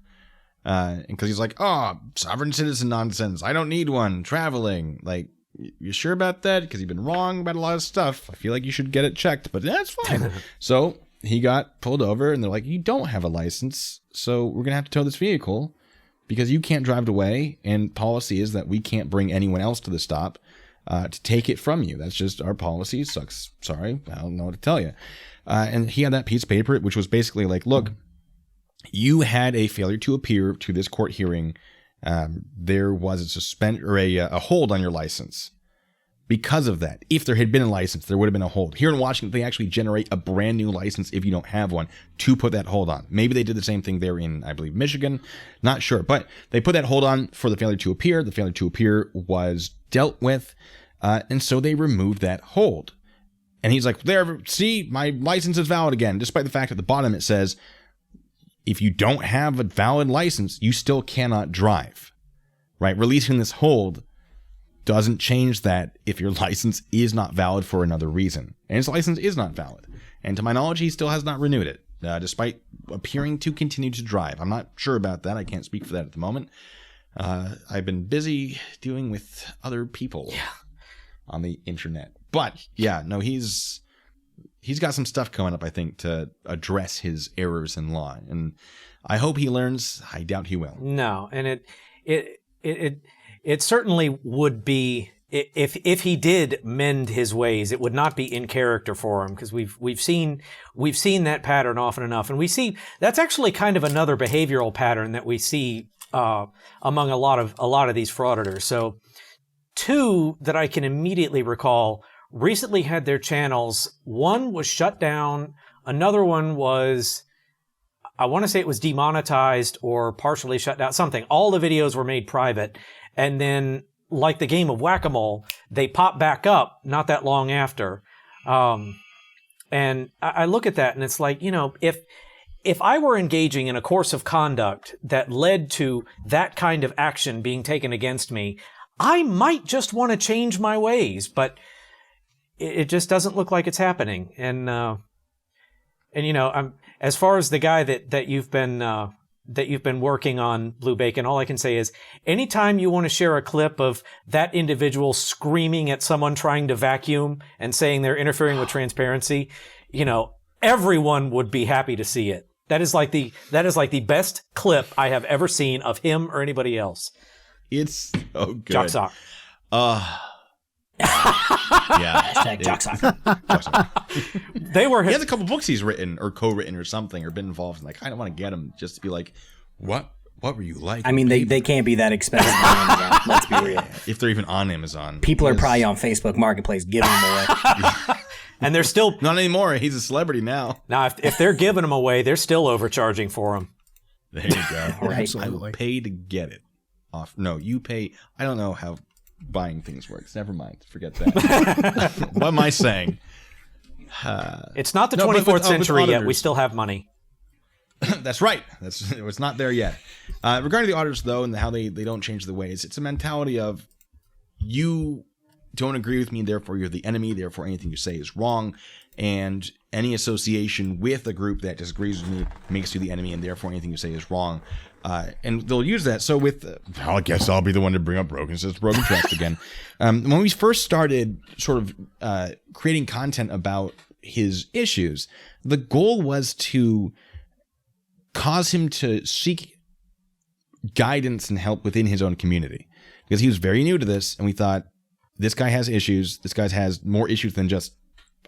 Because he's like, sovereign citizen nonsense. I don't need one. Traveling. Like, you sure about that? Because you've been wrong about a lot of stuff. I feel like you should get it checked, but that's fine. So he got pulled over, and they're like, you don't have a license, so we're going to have to tow this vehicle because you can't drive it away, and policy is that we can't bring anyone else to the stop to take it from you. That's just our policy. Sucks. Sorry, I don't know what to tell you. And he had that piece of paper, which was basically like, look, you had a failure to appear to this court hearing. There was a hold on your license. because of that. If there had been a license, there would have been a hold. Here in Washington, they actually generate a brand new license if you don't have one to put that hold on. Maybe they did the same thing there in, I believe, Michigan. Not sure. But they put that hold on for the failure to appear. The failure to appear was dealt with. And so they removed that hold. And he's like, there, see, my license is valid again, despite the fact at the bottom it says, if you don't have a valid license, you still cannot drive, right? Releasing this hold doesn't change that if your license is not valid for another reason. And his license is not valid. And to my knowledge, he still has not renewed it, despite appearing to continue to drive. I'm not sure about that. I can't speak for that at the moment. I've been busy dealing with other people on the internet. But yeah, no, he's got some stuff coming up, I think, to address his errors in law. And I hope he learns. I doubt he will. No, and it certainly would be, if he did mend his ways, it would not be in character for him, because we've seen that pattern often enough, and we see that's actually kind of another behavioral pattern that we see among a lot of these frauditors. So, two that I can immediately recall recently had their channels. One was shut down. Another one was, I want to say it was demonetized or partially shut down. Something. All the videos were made private. And then, like the game of whack-a-mole, they pop back up not that long after. And I look at that and it's like, if I were engaging in a course of conduct that led to that kind of action being taken against me, I might just want to change my ways, but it just doesn't look like it's happening. And I'm, as far as the guy that you've been working on, Blue Bacon, all I can say is anytime you want to share a clip of that individual screaming at someone trying to vacuum and saying they're interfering with transparency, everyone would be happy to see it. That is like the best clip I have ever seen of him or anybody else. It's so good. Jock sock. Yeah. Hashtag jocksock. They were. He has a couple books he's written or co-written or something or been involved in. I kind of want to get him just to be like, what were you like? I mean, they can't be that expensive on Amazon. Let's be real. If they're even on Amazon. People are probably on Facebook Marketplace giving them away. And they're still not anymore. He's a celebrity now. Now, if they're giving them away, they're still overcharging for them. There you go. Right. Absolutely. I will pay to get it off. No, you pay. I don't know how buying things works. Never mind. Forget that. What am I saying? It's not the No, but 24th century yet. auditors. We still have money. That's right. It's not there yet. Regarding the auditors, though, and how they don't change the ways, it's a mentality of you don't agree with me, and therefore you're the enemy, therefore anything you say is wrong, and any association with a group that disagrees with me makes you the enemy, and therefore anything you say is wrong. And they'll use that. So with, I guess I'll be the one to bring up broken trust again. When we first started sort of creating content about his issues, the goal was to cause him to seek guidance and help within his own community, because he was very new to this, and we thought, this guy has issues. This guy has more issues than just,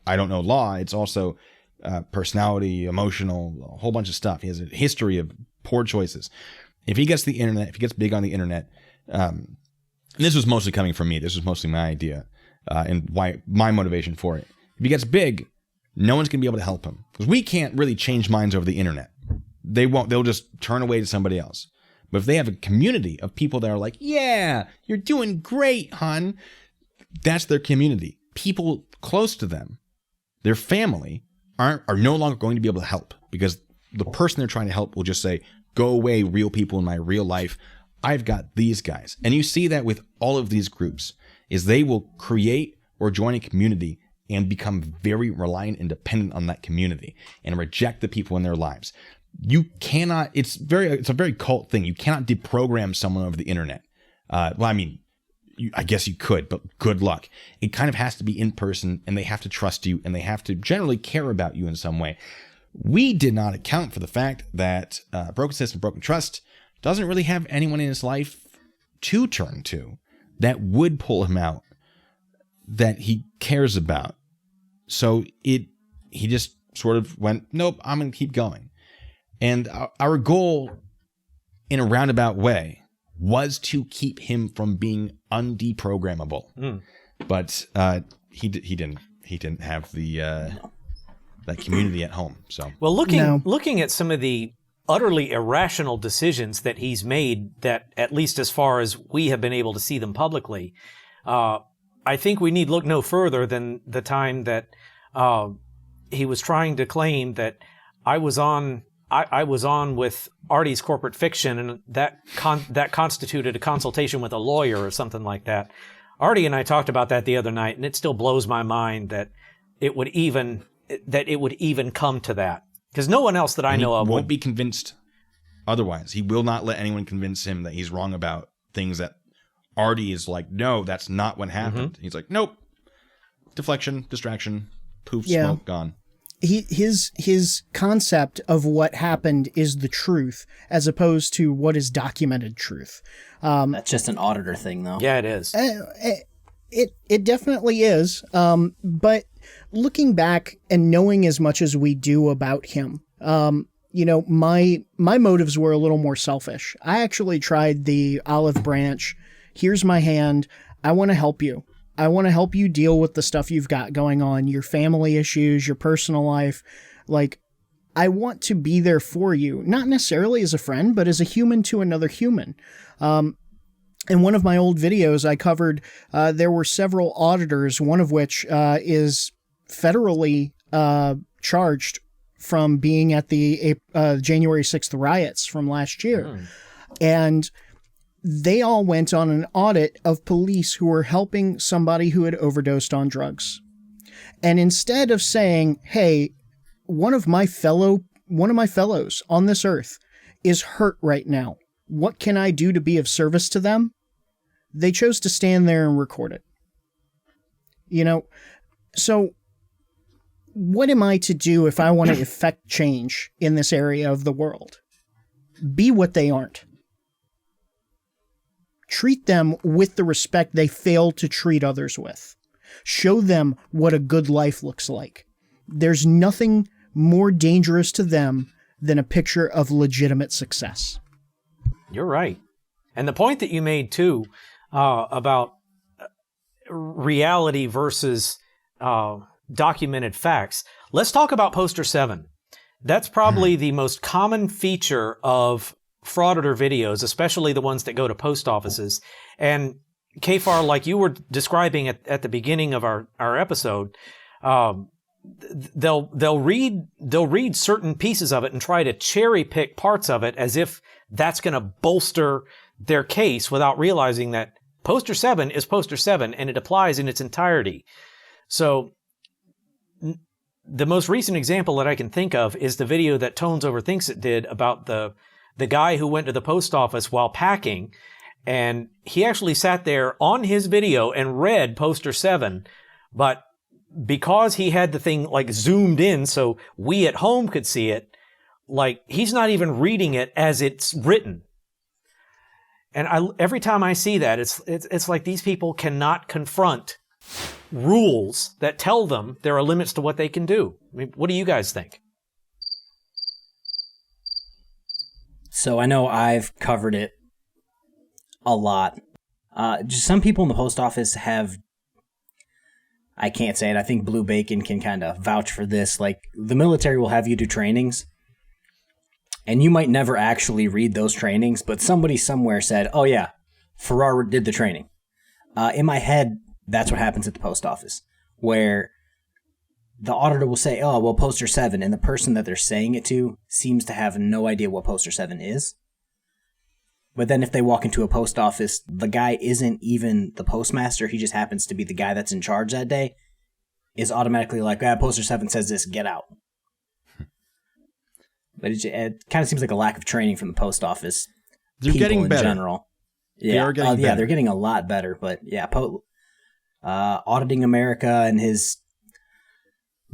I don't know, law. It's also personality, emotional, a whole bunch of stuff. He has a history of poor choices. If he gets the internet, if he gets big on the internet, and this was mostly coming from me. This was mostly my idea and why my motivation for it. If he gets big, no one's going to be able to help him, because we can't really change minds over the internet. They won't. They'll just turn away to somebody else. But if they have a community of people that are like, yeah, you're doing great, hon. That's their community. People close to them, their family, are no longer going to be able to help, because the person they're trying to help will just say, go away, real people in my real life. I've got these guys. And you see that with all of these groups, is they will create or join a community and become very reliant and dependent on that community and reject the people in their lives. You cannot, it's a very cult thing. You cannot deprogram someone over the internet. Well, I mean, I guess you could, but good luck. It kind of has to be in person, and they have to trust you, and they have to generally care about you in some way. We did not account for the fact that broken system, broken trust doesn't really have anyone in his life to turn to that would pull him out, that he cares about. So he just sort of went, nope, I'm going to keep going. And our goal, in a roundabout way, was to keep him from being undeprogrammable. but he didn't have the that community at home. So well, looking at some of the utterly irrational decisions that he's made, that at least as far as we have been able to see them publicly, I think we need look no further than the time that he was trying to claim that I was on with Artie's corporate fiction, and that constituted a consultation with a lawyer or something like that. Artie and I talked about that the other night, and it still blows my mind that it would even come to that, because no one else that I know of won't be convinced otherwise. He will not let anyone convince him that he's wrong about things that Artie is like, no, that's not what happened. Mm-hmm. He's like, nope, deflection, distraction, poof, smoke, gone. His concept of what happened is the truth, as opposed to what is documented truth. That's just an auditor thing, though. Yeah, it is. It definitely is. But looking back and knowing as much as we do about him, my motives were a little more selfish. I actually tried the olive branch. Here's my hand. I want to help you. I want to help you deal with the stuff you've got going on, your family issues, your personal life. Like, I want to be there for you, not necessarily as a friend, but as a human to another human. In one of my old videos, I covered there were several auditors, one of which is federally charged from being at the January 6th riots from last year. And they all went on an audit of police who were helping somebody who had overdosed on drugs. And instead of saying, hey, one of my fellows on this earth is hurt right now, what can I do to be of service to them? They chose to stand there and record it. So what am I to do if I want to effect change in this area of the world? Be what they aren't. Treat them with the respect they fail to treat others with. Show them what a good life looks like. There's nothing more dangerous to them than a picture of legitimate success. You're right. And the point that you made, too, about reality versus documented facts. Let's talk about Poster 7. That's probably the most common feature of frauditor videos, especially the ones that go to post offices. And Kfar, like you were describing at the beginning of our episode, they'll read certain pieces of it and try to cherry pick parts of it as if that's going to bolster their case, without realizing that Poster 7 is Poster 7 and it applies in its entirety. So the most recent example that I can think of is the video that Tones Overthinks It did about the guy who went to the post office while packing, and he actually sat there on his video and read Poster 7, but because he had the thing like zoomed in so we at home could see it, like he's not even reading it as it's written. And every time I see that, it's like these people cannot confront rules that tell them there are limits to what they can do. I mean, what do you guys think? So I know I've covered it a lot. Just some people in the post office have, I can't say it, I think Blue Bacon can kind of vouch for this. Like, the military will have you do trainings, and you might never actually read those trainings, but somebody somewhere said, oh yeah, Farrar did the training. In my head, that's what happens at the post office, where the auditor will say, oh, well, Poster 7, and the person that they're saying it to seems to have no idea what Poster 7 is. But then if they walk into a post office, the guy isn't even the postmaster, he just happens to be the guy that's in charge that day, is automatically like, Poster 7 says this, get out. But it kind of seems like a lack of training from the post office. They're getting better. In general. Yeah, they are getting better. Yeah, they're getting a lot better. But yeah, Auditing America and his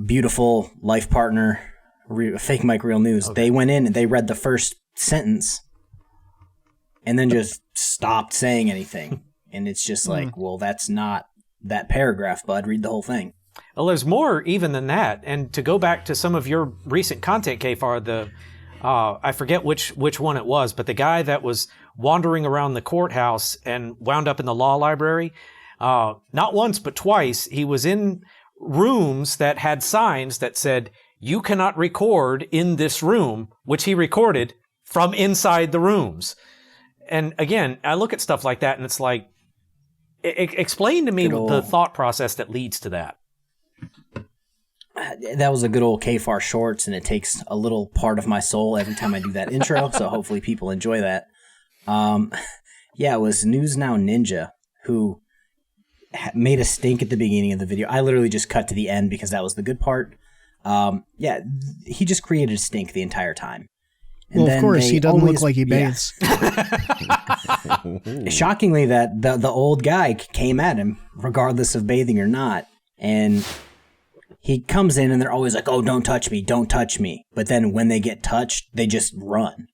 beautiful life partner, Fake Mike Real News, okay. They went in and they read the first sentence and then just stopped saying anything. And it's just like, well, that's not that paragraph, bud. Read the whole thing. Well, there's more even than that. And to go back to some of your recent content, Kfar, I forget which one it was, but the guy that was wandering around the courthouse and wound up in the law library, not once, but twice, he was in rooms that had signs that said, "You cannot record in this room," which he recorded from inside the rooms. And again, I look at stuff like that and it's like, explain to me the thought process that leads to that. That was a good old KFAR Shorts, and it takes a little part of my soul every time I do that intro, so hopefully people enjoy that. Yeah, it was News Now Ninja who made a stink at the beginning of the video. I literally just cut to the end because that was the good part. Yeah, he just created a stink the entire time. And well, of course, he doesn't look like he bathes. Yeah. Shockingly, that the old guy came at him, regardless of bathing or not. And he comes in and they're always like, "Oh, don't touch me, don't touch me." But then when they get touched, they just run.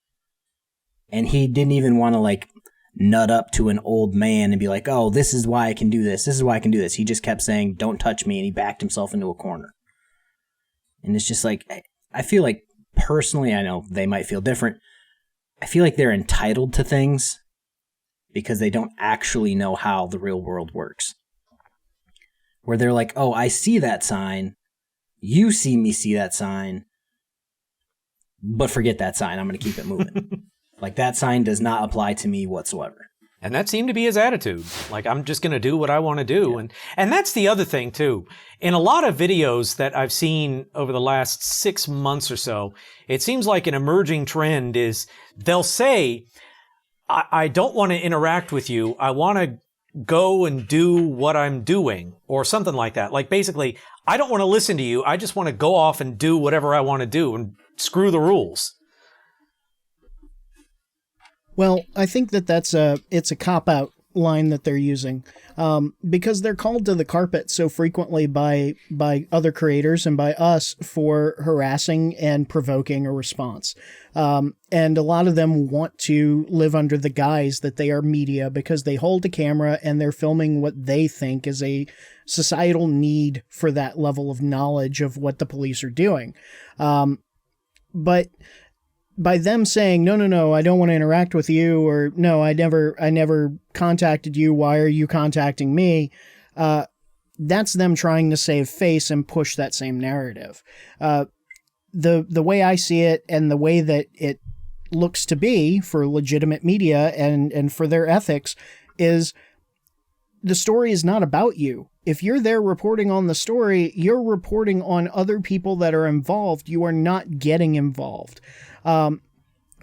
And he didn't even want to like nut up to an old man and be like, "Oh, this is why I can do this. This is why I can do this." He just kept saying, "Don't touch me." And he backed himself into a corner. And it's just like, I feel like personally, I know they might feel different. I feel like they're entitled to things because they don't actually know how the real world works. Where they're like, "Oh, I see that sign. You see me see that sign. But forget that sign. I'm going to keep it moving." Like, that sign does not apply to me whatsoever. And that seemed to be his attitude. Like, I'm just going to do what I want to do. Yeah. And that's the other thing, too. In a lot of videos that I've seen over the last 6 months or so, it seems like an emerging trend is they'll say, I don't want to interact with you. I want to go and do what I'm doing, or something like that. Like, basically, I don't want to listen to you. I just want to go off and do whatever I want to do and screw the rules. Well, I think it's a cop-out line that they're using, because they're called to the carpet so frequently by other creators and by us for harassing and provoking a response. And a lot of them want to live under the guise that they are media because they hold a camera and they're filming what they think is a societal need for that level of knowledge of what the police are doing. But by them saying, no, I don't want to interact with you, or no, I never contacted you, why are you contacting me? That's them trying to save face and push that same narrative. The way I see it, and the way that it looks to be for legitimate media and for their ethics, is the story is not about you. If you're there reporting on the story, you're reporting on other people that are involved. You are not getting involved. The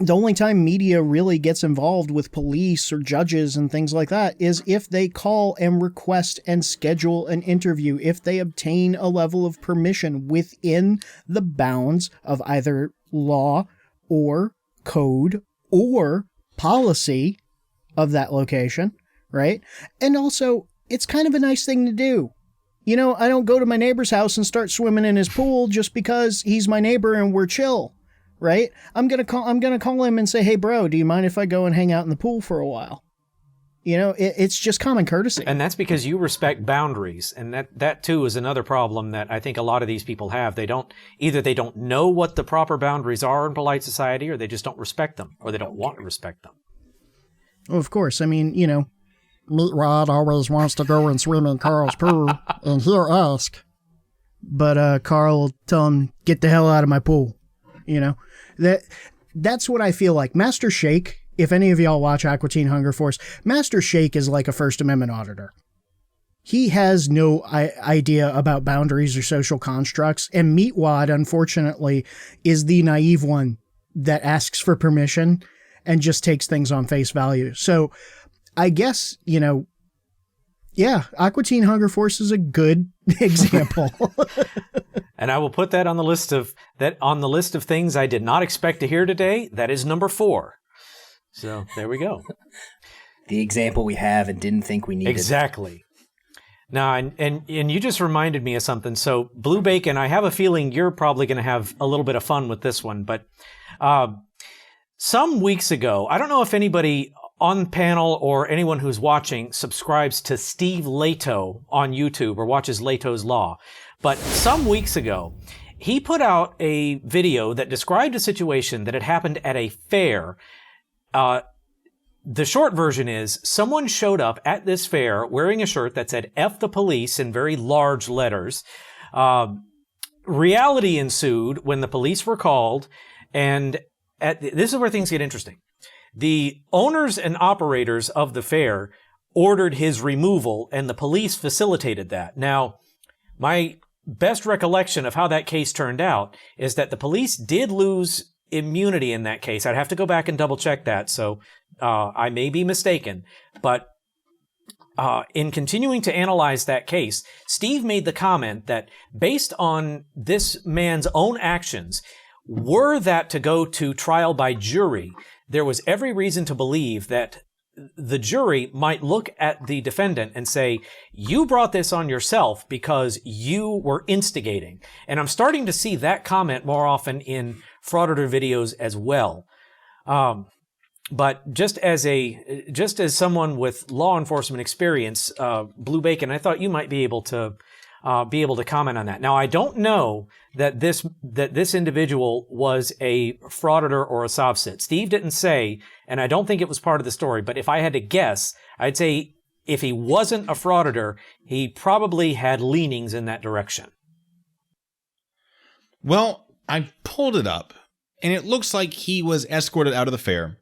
only time media really gets involved with police or judges and things like that is if they call and request and schedule an interview, if they obtain a level of permission within the bounds of either law or code or policy of that location, right? And also, it's kind of a nice thing to do. You know, I don't go to my neighbor's house and start swimming in his pool just because he's my neighbor and we're chill. Right? I'm gonna call him and say, "Hey, bro, do you mind if I go and hang out in the pool for a while?" You know, it's just common courtesy. And that's because you respect boundaries. And that too is another problem that I think a lot of these people have. They don't know what the proper boundaries are in polite society, or they just don't respect them, or they don't want to respect them. Well, of course. I mean, you know, Meatwad always wants to go and swim in Carl's pool, and he'll ask. But Carl will tell him, "Get the hell out of my pool." You know, that's what I feel like. Master Shake, if any of y'all watch Aqua Teen Hunger Force, Master Shake is like a First Amendment auditor. He has no idea about boundaries or social constructs, and Meatwad, unfortunately, is the naive one that asks for permission and just takes things on face value. So I guess, you know, yeah, Aqua Teen Hunger Force is a good example. And I will put that on the list of things I did not expect to hear today. That is number 4. So there we go. The example we have and didn't think we needed. Exactly. Now, and you just reminded me of something. So Blue Bacon, I have a feeling you're probably going to have a little bit of fun with this one. But some weeks ago, I don't know if anybody on panel or anyone who's watching subscribes to Steve Leto on YouTube or watches Leto's Law. But some weeks ago, he put out a video that described a situation that had happened at a fair the short version is someone showed up at this fair wearing a shirt that said F the police in very large letters. Reality ensued when the police were called, and this is where things get interesting. The owners and operators of the fair ordered his removal, and the police facilitated that. Now, my best recollection of how that case turned out is that the police did lose immunity in that case. I'd have to go back and double check that, so I may be mistaken. But in continuing to analyze that case, Steve made the comment that based on this man's own actions, were that to go to trial by jury, there was every reason to believe that the jury might look at the defendant and say, you brought this on yourself because you were instigating. And I'm starting to see that comment more often in Frauditor videos as well. But just as someone with law enforcement experience, Blue Bacon, I thought you might be able to comment on that. Now, I don't know that this individual was a frauditor or a Sovcit. Steve didn't say, and I don't think it was part of the story, but if I had to guess, I'd say if he wasn't a frauditor, he probably had leanings in that direction. Well, I pulled it up, and it looks like he was escorted out of the fair.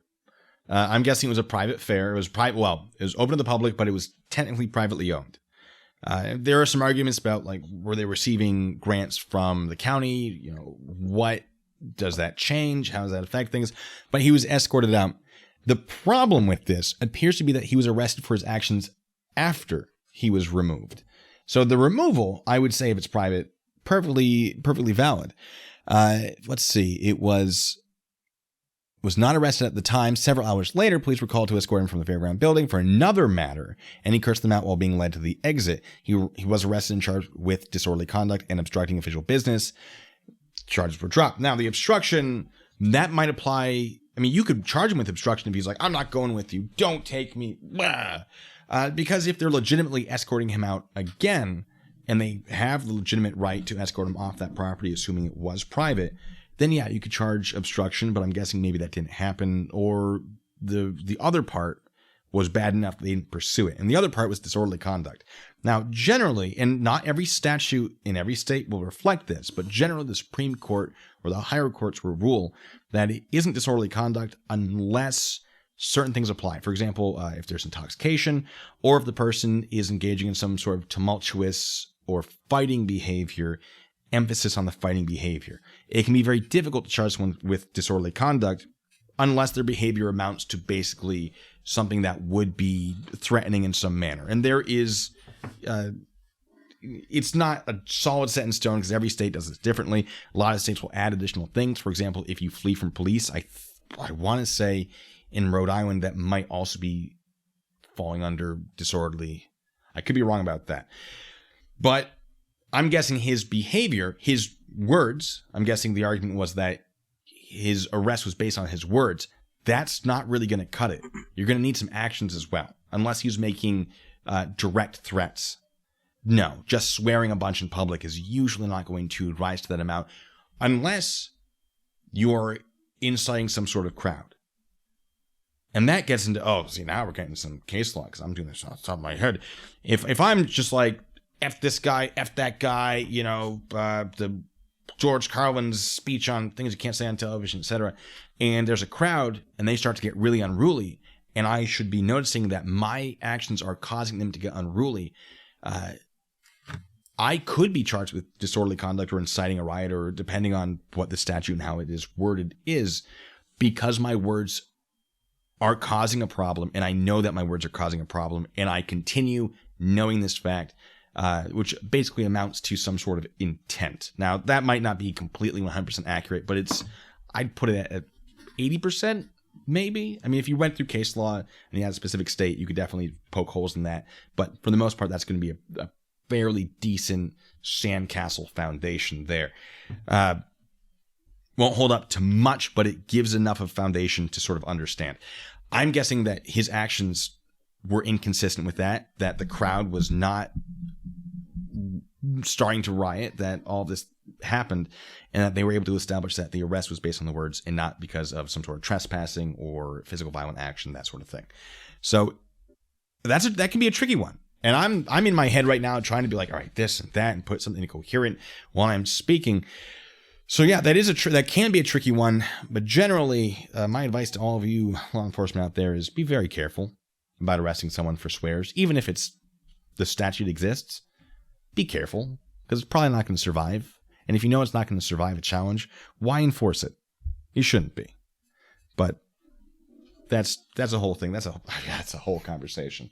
I'm guessing it was a private fair. It was private. Well, it was open to the public, but it was technically privately owned. There are some arguments about, like, were they receiving grants from the county? You know, what does that change? How does that affect things? But he was escorted out. The problem with this appears to be that he was arrested for his actions after he was removed. So the removal, I would say, if it's private, perfectly valid. Let's see. It was not arrested at the time. Several hours later, police were called to escort him from the fairground building for another matter, and he cursed them out while being led to the exit. He was arrested and charged with disorderly conduct and obstructing official business. Charges were dropped. Now, the obstruction, that might apply. I mean, you could charge him with obstruction if he's like, I'm not going with you. Don't take me. Because if they're legitimately escorting him out again, and they have the legitimate right to escort him off that property, assuming it was private, then yeah, you could charge obstruction, but I'm guessing maybe that didn't happen, or the other part was bad enough that they didn't pursue it. And the other part was disorderly conduct. Now, generally, and not every statute in every state will reflect this, but generally the Supreme Court or the higher courts will rule that it isn't disorderly conduct unless certain things apply. For example, if there's intoxication, or if the person is engaging in some sort of tumultuous or fighting behavior, emphasis on the fighting behavior. It can be very difficult to charge someone with disorderly conduct unless their behavior amounts to basically something that would be threatening in some manner. And there is, it's not a solid set in stone because every state does this differently. A lot of states will add additional things. For example, if you flee from police, I want to say in Rhode Island that might also be falling under disorderly. I could be wrong about that. But I'm guessing his behavior, his words, I'm guessing the argument was that his arrest was based on his words. That's not really going to cut it. You're going to need some actions as well, unless he's making direct threats. No, just swearing a bunch in public is usually not going to rise to that amount, unless you're inciting some sort of crowd. And that gets into, see, now we're getting some case law, because I'm doing this off the top of my head. If I'm just like, F this guy, F that guy, the George Carlin's speech on things you can't say on television, etc., and there's a crowd and they start to get really unruly, and I should be noticing that my actions are causing them to get unruly, I could be charged with disorderly conduct or inciting a riot, or depending on what the statute and how it is worded is, because my words are causing a problem, and I know that my words are causing a problem, and I continue knowing this fact, which basically amounts to some sort of intent. Now, that might not be completely 100% accurate, but I'd put it at 80%, maybe. I mean, if you went through case law and you had a specific state, you could definitely poke holes in that. But for the most part, that's going to be a fairly decent sandcastle foundation there. Won't hold up to much, but it gives enough of foundation to sort of understand. I'm guessing that his actions were inconsistent with that the crowd was not starting to riot, that all this happened, and that they were able to establish that the arrest was based on the words and not because of some sort of trespassing or physical violent action, that sort of thing. So that can be a tricky one. And I'm in my head right now trying to be like, all right, this and that, and put something coherent while I'm speaking. So yeah, that can be a tricky one. But generally, my advice to all of you law enforcement out there is be very careful about arresting someone for swears, even if the statute exists. Be careful, because it's probably not going to survive. And if you know it's not going to survive a challenge, why enforce it? You shouldn't be. But that's a whole thing. That's a whole conversation.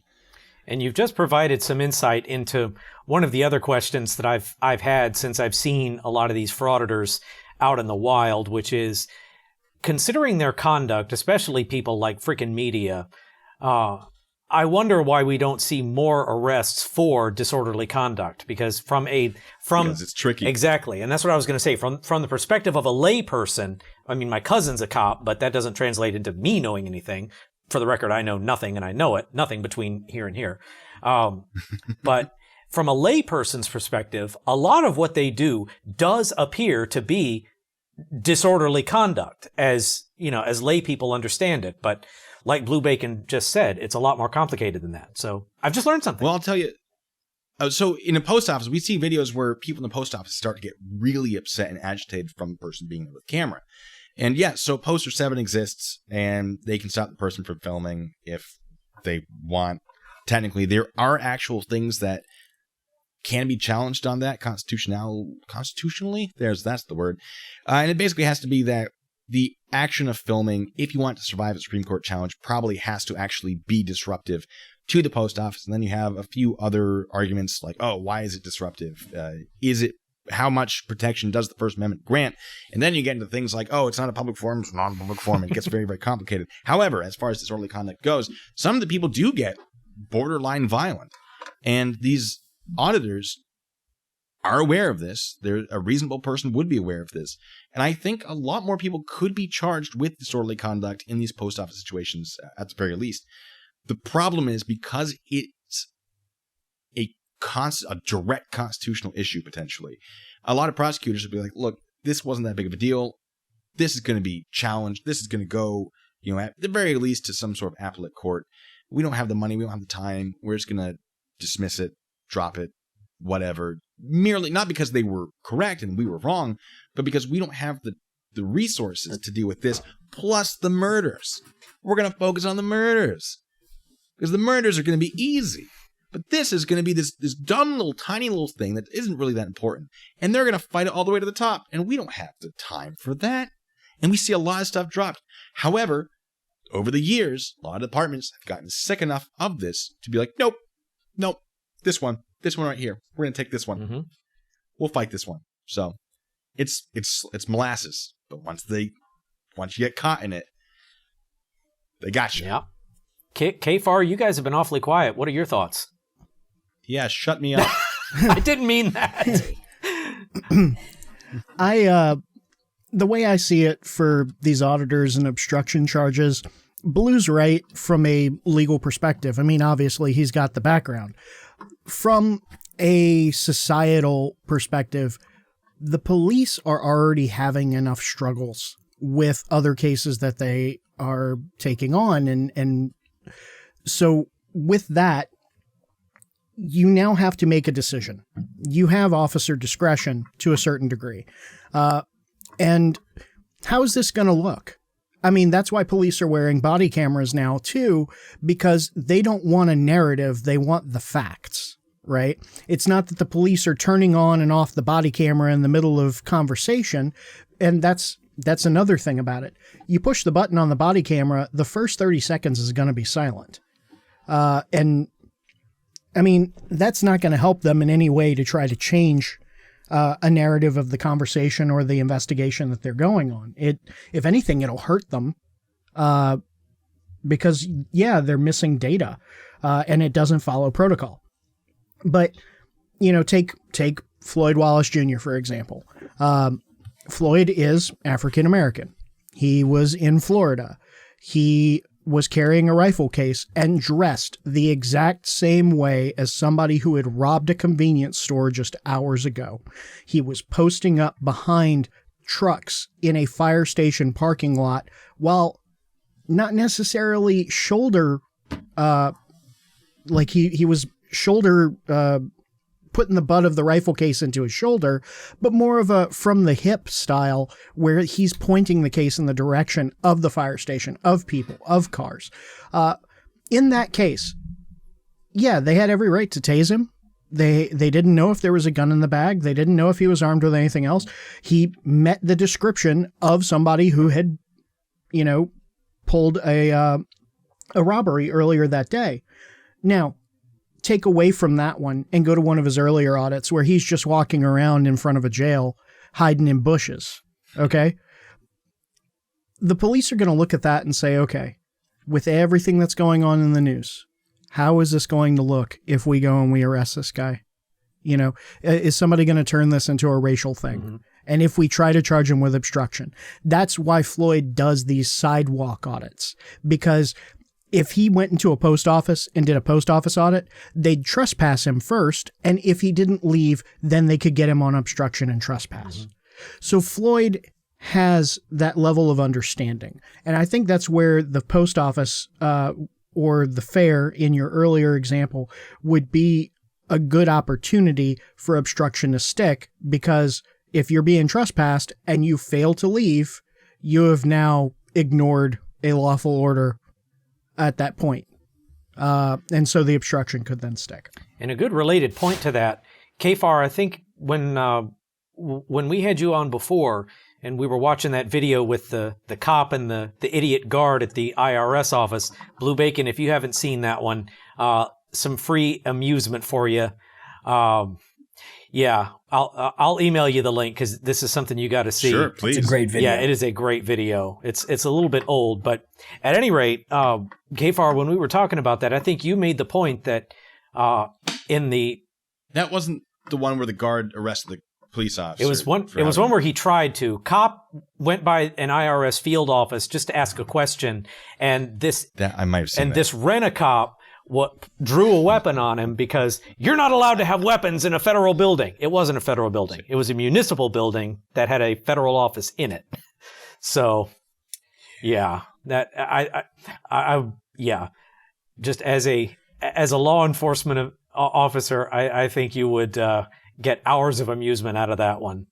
And you've just provided some insight into one of the other questions that I've had since I've seen a lot of these frauditors out in the wild, which is, considering their conduct, especially people like freaking media, I wonder why we don't see more arrests for disorderly conduct, because because it's tricky. Exactly. And that's what I was going to say. From the perspective of a lay person, I mean, my cousin's a cop, but that doesn't translate into me knowing anything. For the record, I know nothing, and I know it. Nothing between here and here. But from a lay person's perspective, a lot of what they do does appear to be disorderly conduct, as lay people understand it. But like Blue Bacon just said, it's a lot more complicated than that. So I've just learned something. Well, I'll tell you. So in a post office, we see videos where people in the post office start to get really upset and agitated from the person being there with the camera. And yeah, so Poster 7 exists, and they can stop the person from filming if they want. Technically, there are actual things that can be challenged on that constitutionally. That's the word. And it basically has to be that the action of filming, if you want to survive a Supreme Court challenge, probably has to actually be disruptive to the post office. And then you have a few other arguments like, oh, why is it disruptive? How much protection does the First Amendment grant? And then you get into things like, oh, it's not a public forum, it's not a public forum. And it gets very, very complicated. However, as far as disorderly conduct goes, some of the people do get borderline violent. And these auditors are aware of this. A reasonable person would be aware of this. And I think a lot more people could be charged with disorderly conduct in these post office situations, at the very least. The problem is, because it's a direct constitutional issue, potentially, a lot of prosecutors would be like, look, this wasn't that big of a deal. This is going to be challenged. This is going to go, at the very least to some sort of appellate court. We don't have the money. We don't have the time. We're just going to dismiss it, drop it, whatever. Merely not because they were correct and we were wrong, but because we don't have the resources to deal with this, plus the murders. We're going to focus on the murders because the murders are going to be easy. But this is going to be this dumb little tiny little thing that isn't really that important. And they're going to fight it all the way to the top. And we don't have the time for that. And we see a lot of stuff dropped. However, over the years, a lot of departments have gotten sick enough of this to be like, nope, this one right here. We're going to take this one. Mm-hmm. We'll fight this one. So it's molasses. But once you get caught in it, they got you. Yeah. K-Far, you guys have been awfully quiet. What are your thoughts? Yeah, shut me up. I didn't mean that. The way I see it for these auditors and obstruction charges, Blue's right from a legal perspective. I mean, obviously, he's got the background. From a societal perspective, the police are already having enough struggles with other cases that they are taking on. And so with that, you now have to make a decision. You have officer discretion to a certain degree. And how is this going to look? I mean, that's why police are wearing body cameras now, too, because they don't want a narrative. They want the facts, right? It's not that the police are turning on and off the body camera in the middle of conversation. And that's another thing about it. You push the button on the body camera, the first 30 seconds is going to be silent. And I mean, that's not going to help them in any way to try to change a narrative of the conversation or the investigation that they're going on. If anything, it'll hurt them because, yeah, they're missing data and it doesn't follow protocol. But, take Floyd Wallace Jr., for example. Floyd is African American. He was in Florida. He was carrying a rifle case and dressed the exact same way as somebody who had robbed a convenience store just hours ago. He was posting up behind trucks in a fire station parking lot while not necessarily shoulder, like he was shoulder, putting the butt of the rifle case into his shoulder, but more of a from the hip style where he's pointing the case in the direction of the fire station, of people, of cars. In that case, yeah, they had every right to tase him. They didn't know if there was a gun in the bag. They didn't know if he was armed with anything else. He met the description of somebody who had, pulled a robbery earlier that day. Now, take away from that one and go to one of his earlier audits where he's just walking around in front of a jail, hiding in bushes. Okay. The police are going to look at that and say, okay, with everything that's going on in the news, how is this going to look if we go and we arrest this guy? Is somebody going to turn this into a racial thing? Mm-hmm. And if we try to charge him with obstruction, that's why Floyd does these sidewalk audits, because if he went into a post office and did a post office audit, they'd trespass him first. And if he didn't leave, then they could get him on obstruction and trespass. Mm-hmm. So Floyd has that level of understanding. And I think that's where the post office or the fair in your earlier example would be a good opportunity for obstruction to stick, because if you're being trespassed and you fail to leave, you have now ignored a lawful order at that point. And so the obstruction could then stick. And a good related point to that, Kfar, I think when we had you on before and we were watching that video with the cop and the idiot guard at the IRS office, Blue Bacon, if you haven't seen that one, some free amusement for you. Yeah, I'll email you the link because this is something you got to see. Sure, please. It's a great video. Yeah, it is a great video. It's a little bit old, but at any rate, Kfar, when we were talking about that, I think you made the point that that wasn't the one where the guard arrested the police officer. It was one where he tried to. Cop went by an IRS field office just to ask a question, and I might have seen that. This rent-a-cop drew a weapon on him because you're not allowed to have weapons in a federal building. It wasn't a federal building. It was a municipal building that had a federal office in it. So, yeah, that just as a law enforcement officer, I think you would get hours of amusement out of that one.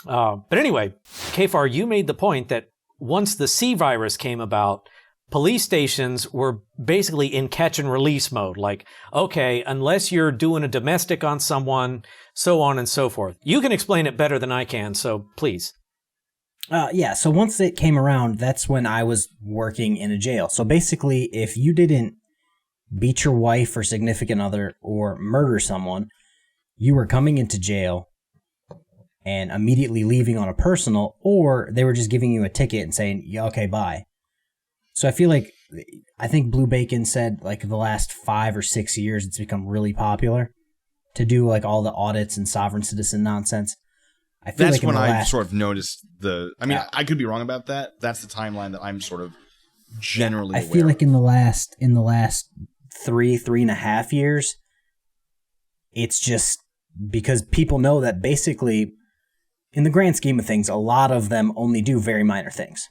But anyway, Kfar, you made the point that once the C virus came about, police stations were basically in catch and release mode. Like, okay, unless you're doing a domestic on someone, so on and so forth. You can explain it better than I can, so please. So once it came around, that's when I was working in a jail. So basically, if you didn't beat your wife or significant other or murder someone, you were coming into jail and immediately leaving on a personal, or they were just giving you a ticket and saying, yeah, okay, bye. So I think Blue Bacon said like the last 5 or 6 years it's become really popular to do like all the audits and sovereign citizen nonsense. I feel that's like when I sort of noticed I could be wrong about that. That's the timeline that I'm sort of generally aware I feel like in the last 3.5 years, it's just because people know that basically in the grand scheme of things, a lot of them only do very minor things.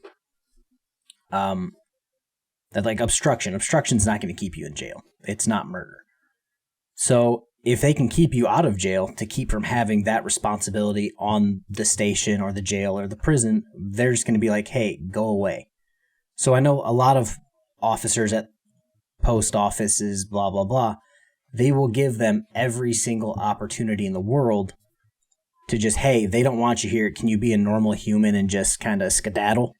That like obstruction's not going to keep you in jail. It's not murder. So if they can keep you out of jail to keep from having that responsibility on the station or the jail or the prison, they're just going to be like, hey, go away. So I know a lot of officers at post offices, blah, blah, blah, they will give them every single opportunity in the world to just, hey, they don't want you here. Can you be a normal human and just kind of skedaddle?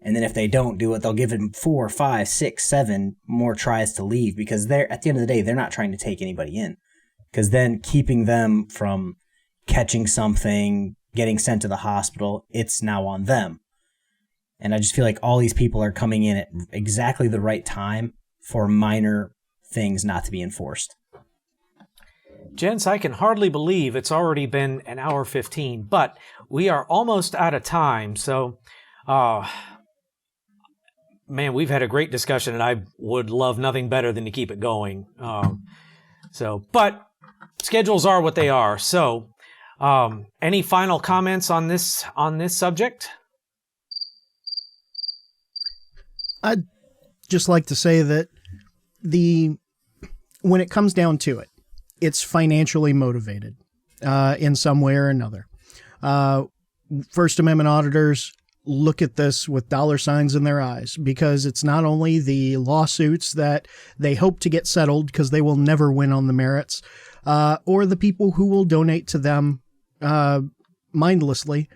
And then if they don't do it, they'll give them 4, 5, 6, 7 more tries to leave, because they're at the end of the day, they're not trying to take anybody in. Because then keeping them from catching something, getting sent to the hospital, it's now on them. And I just feel like all these people are coming in at exactly the right time for minor things not to be enforced. Gents, I can hardly believe it's already been an hour 15, but we are almost out of time. So man, we've had a great discussion, and I would love nothing better than to keep it going. But schedules are what they are. So, any final comments on this subject? I'd just like to say that when it comes down to it, it's financially motivated in some way or another. First Amendment auditors look at this with dollar signs in their eyes, because it's not only the lawsuits that they hope to get settled because they will never win on the merits, or the people who will donate to them mindlessly.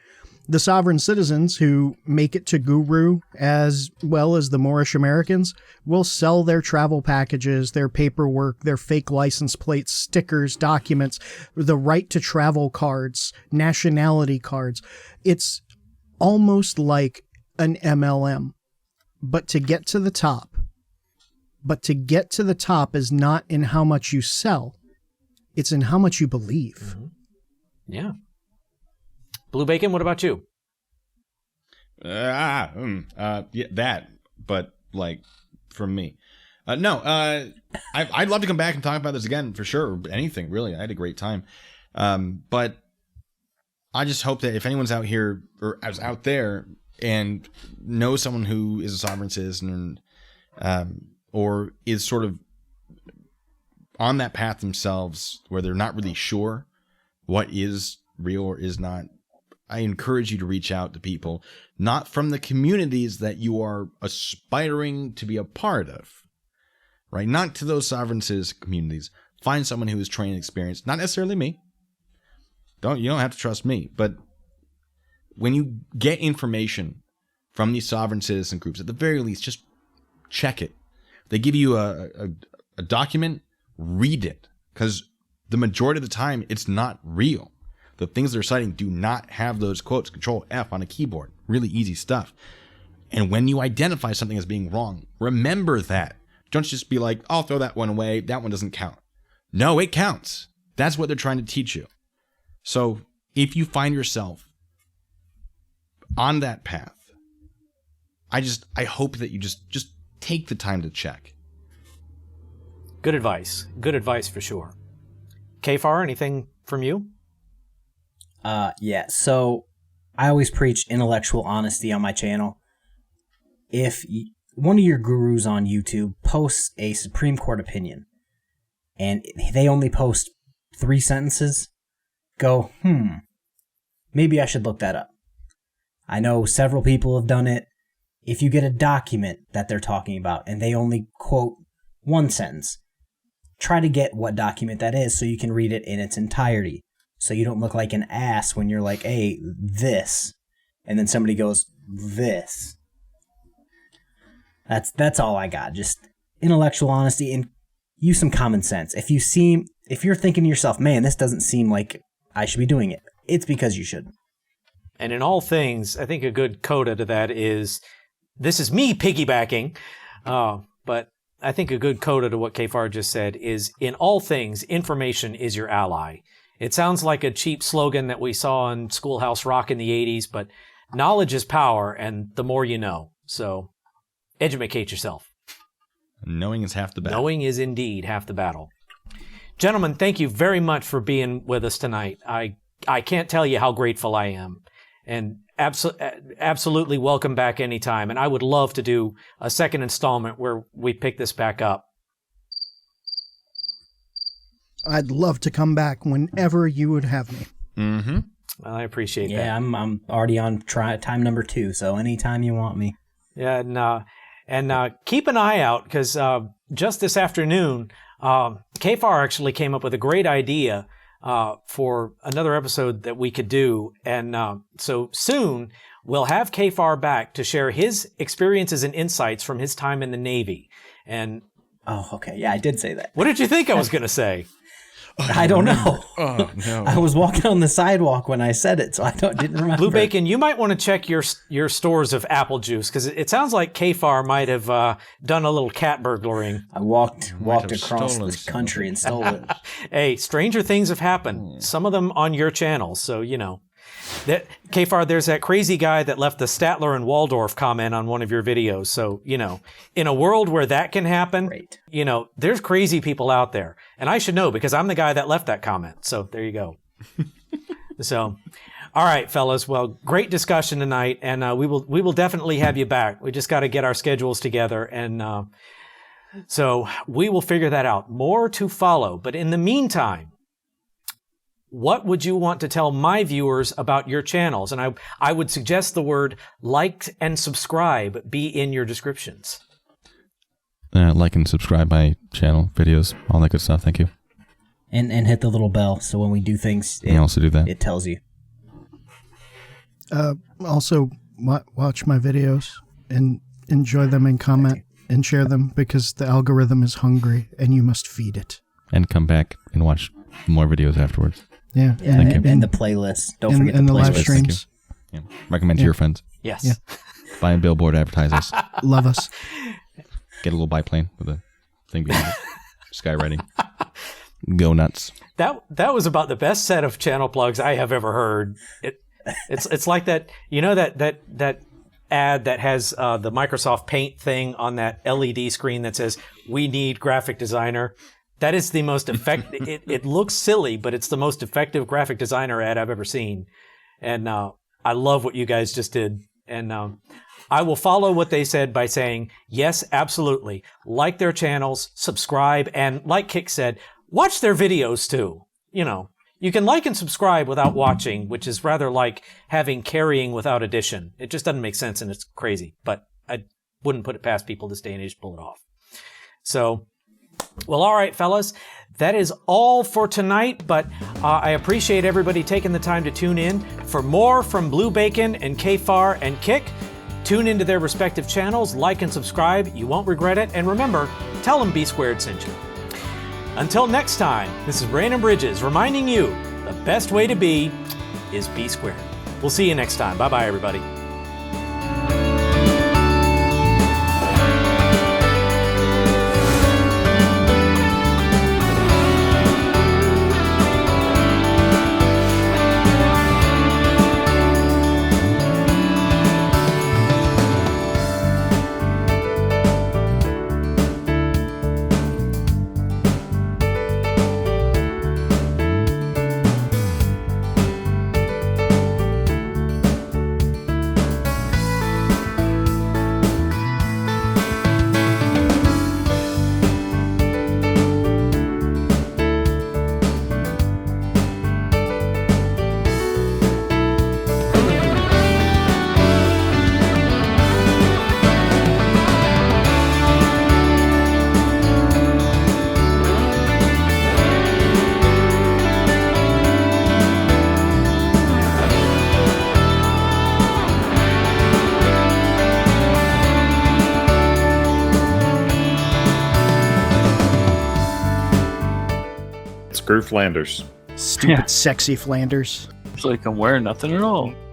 The sovereign citizens who make it to Guru, as well as the Moorish Americans, will sell their travel packages, their paperwork, their fake license plates, stickers, documents, the right to travel cards, nationality cards. It's almost like an MLM. But to get to the top is not in how much you sell. It's in how much you believe. Mm-hmm. Yeah. Blue Bacon, what about you? Yeah, that, but like from me. I'd love to come back and talk about this again for sure. Anything really. I had a great time. But I just hope that if anyone's out here or is out there and knows someone who is a sovereign citizen, or is sort of on that path themselves where they're not really sure what is real or is not, I encourage you to reach out to people, not from the communities that you are aspiring to be a part of, right? Not to those sovereign citizen communities. Find someone who is trained and experienced, not necessarily me. You don't have to trust me, but when you get information from these sovereign citizen groups, at the very least, just check it. They give you a document, read it, because the majority of the time it's not real. The things they're citing do not have those quotes. Control F on a keyboard. Really easy stuff. And when you identify something as being wrong, remember that. Don't just be like, I'll throw that one away. That one doesn't count. No, it counts. That's what they're trying to teach you. So if you find yourself on that path, I hope that you just take the time to check. Good advice. Good advice for sure. Kfar, anything from you? Yeah, so I always preach intellectual honesty on my channel. If one of your gurus on YouTube posts a Supreme Court opinion and they only post 3 sentences, go, maybe I should look that up. I know several people have done it. If you get a document that they're talking about and they only quote 1 sentence, try to get what document that is so you can read it in its entirety. So you don't look like an ass when you're like, hey, this. And then somebody goes, this. That's all I got. Just intellectual honesty and use some common sense. If you're thinking to yourself, man, this doesn't seem like I should be doing it, it's because you shouldn't. And in all things, I think a good coda to that is, this is me piggybacking, but I think a good coda to what Kfar just said is, in all things, information is your ally. It sounds like a cheap slogan that we saw on Schoolhouse Rock in the 80s, but knowledge is power, and the more you know. So, educate yourself. Knowing is half the battle. Knowing is indeed half the battle. Gentlemen, thank you very much for being with us tonight. I can't tell you how grateful I am. And absolutely welcome back anytime. And I would love to do a second installment where we pick this back up. I'd love to come back whenever you would have me. Mm-hmm. I appreciate that. Yeah, I'm already on time number 2, so anytime you want me. Yeah, and keep an eye out, because just this afternoon, Kfar actually came up with a great idea for another episode that we could do. And so soon, we'll have Kfar back to share his experiences and insights from his time in the Navy. And oh, okay. Yeah, I did say that. What did you think I was going to say? I don't know. Oh, no. I was walking on the sidewalk when I said it, so I didn't remember. Blue Bacon, you might want to check your stores of apple juice, because it sounds like Kfar might have done a little cat burglaring. I walked across this country and stole it. Hey, stranger things have happened. Some of them on your channel, so you know. Kfar, there's that crazy guy that left the Statler and Waldorf comment on one of your videos. So, in a world where that can happen, Great. There's crazy people out there. And I should know because I'm the guy that left that comment. So there you go. So, all right, fellas. Well, great discussion tonight. And we will definitely have you back. We just got to get our schedules together. And so we will figure that out. More to follow. But in the meantime, what would you want to tell my viewers about your channels? And I would suggest the word like and subscribe be in your descriptions. Like and subscribe my channel, videos, all that good stuff. Thank you. And hit the little bell so when we do things, I also do that. It tells you. Also, watch my videos and enjoy them and comment and share them because the algorithm is hungry and you must feed it. And come back and watch more videos afterwards. Yeah, and the playlist. Don't forget and the the playlist. live streams. Yeah. Recommend to your friends. Yes. Yeah. Buy a billboard, advertise us. Love us. Get a little biplane with a thing behind it. Skywriting. Go nuts. That was about the best set of channel plugs I have ever heard. It's like that, that ad that has the Microsoft Paint thing on that LED screen that says, "We need graphic designer." That is the most effective. It looks silly, but it's the most effective graphic designer ad I've ever seen. And I love what you guys just did. And I will follow what they said by saying, yes, absolutely. Like their channels, subscribe, and like Kick said, watch their videos too. You can like and subscribe without watching, which is rather like having carrying without addition. It just doesn't make sense and it's crazy. But I wouldn't put it past people this day and age to pull it off. So, well, all right, fellas, that is all for tonight, but I appreciate everybody taking the time to tune in. For more from Blue Bacon and Kfar and Kick, tune into their respective channels, like and subscribe. You won't regret it. And remember, tell them B Squared sent you. Until next time, this is Brandon Bridges reminding you the best way to be is B Squared. We'll see you next time. Bye-bye, everybody. Screw Flanders. Stupid, sexy Flanders. It's like I'm wearing nothing at all.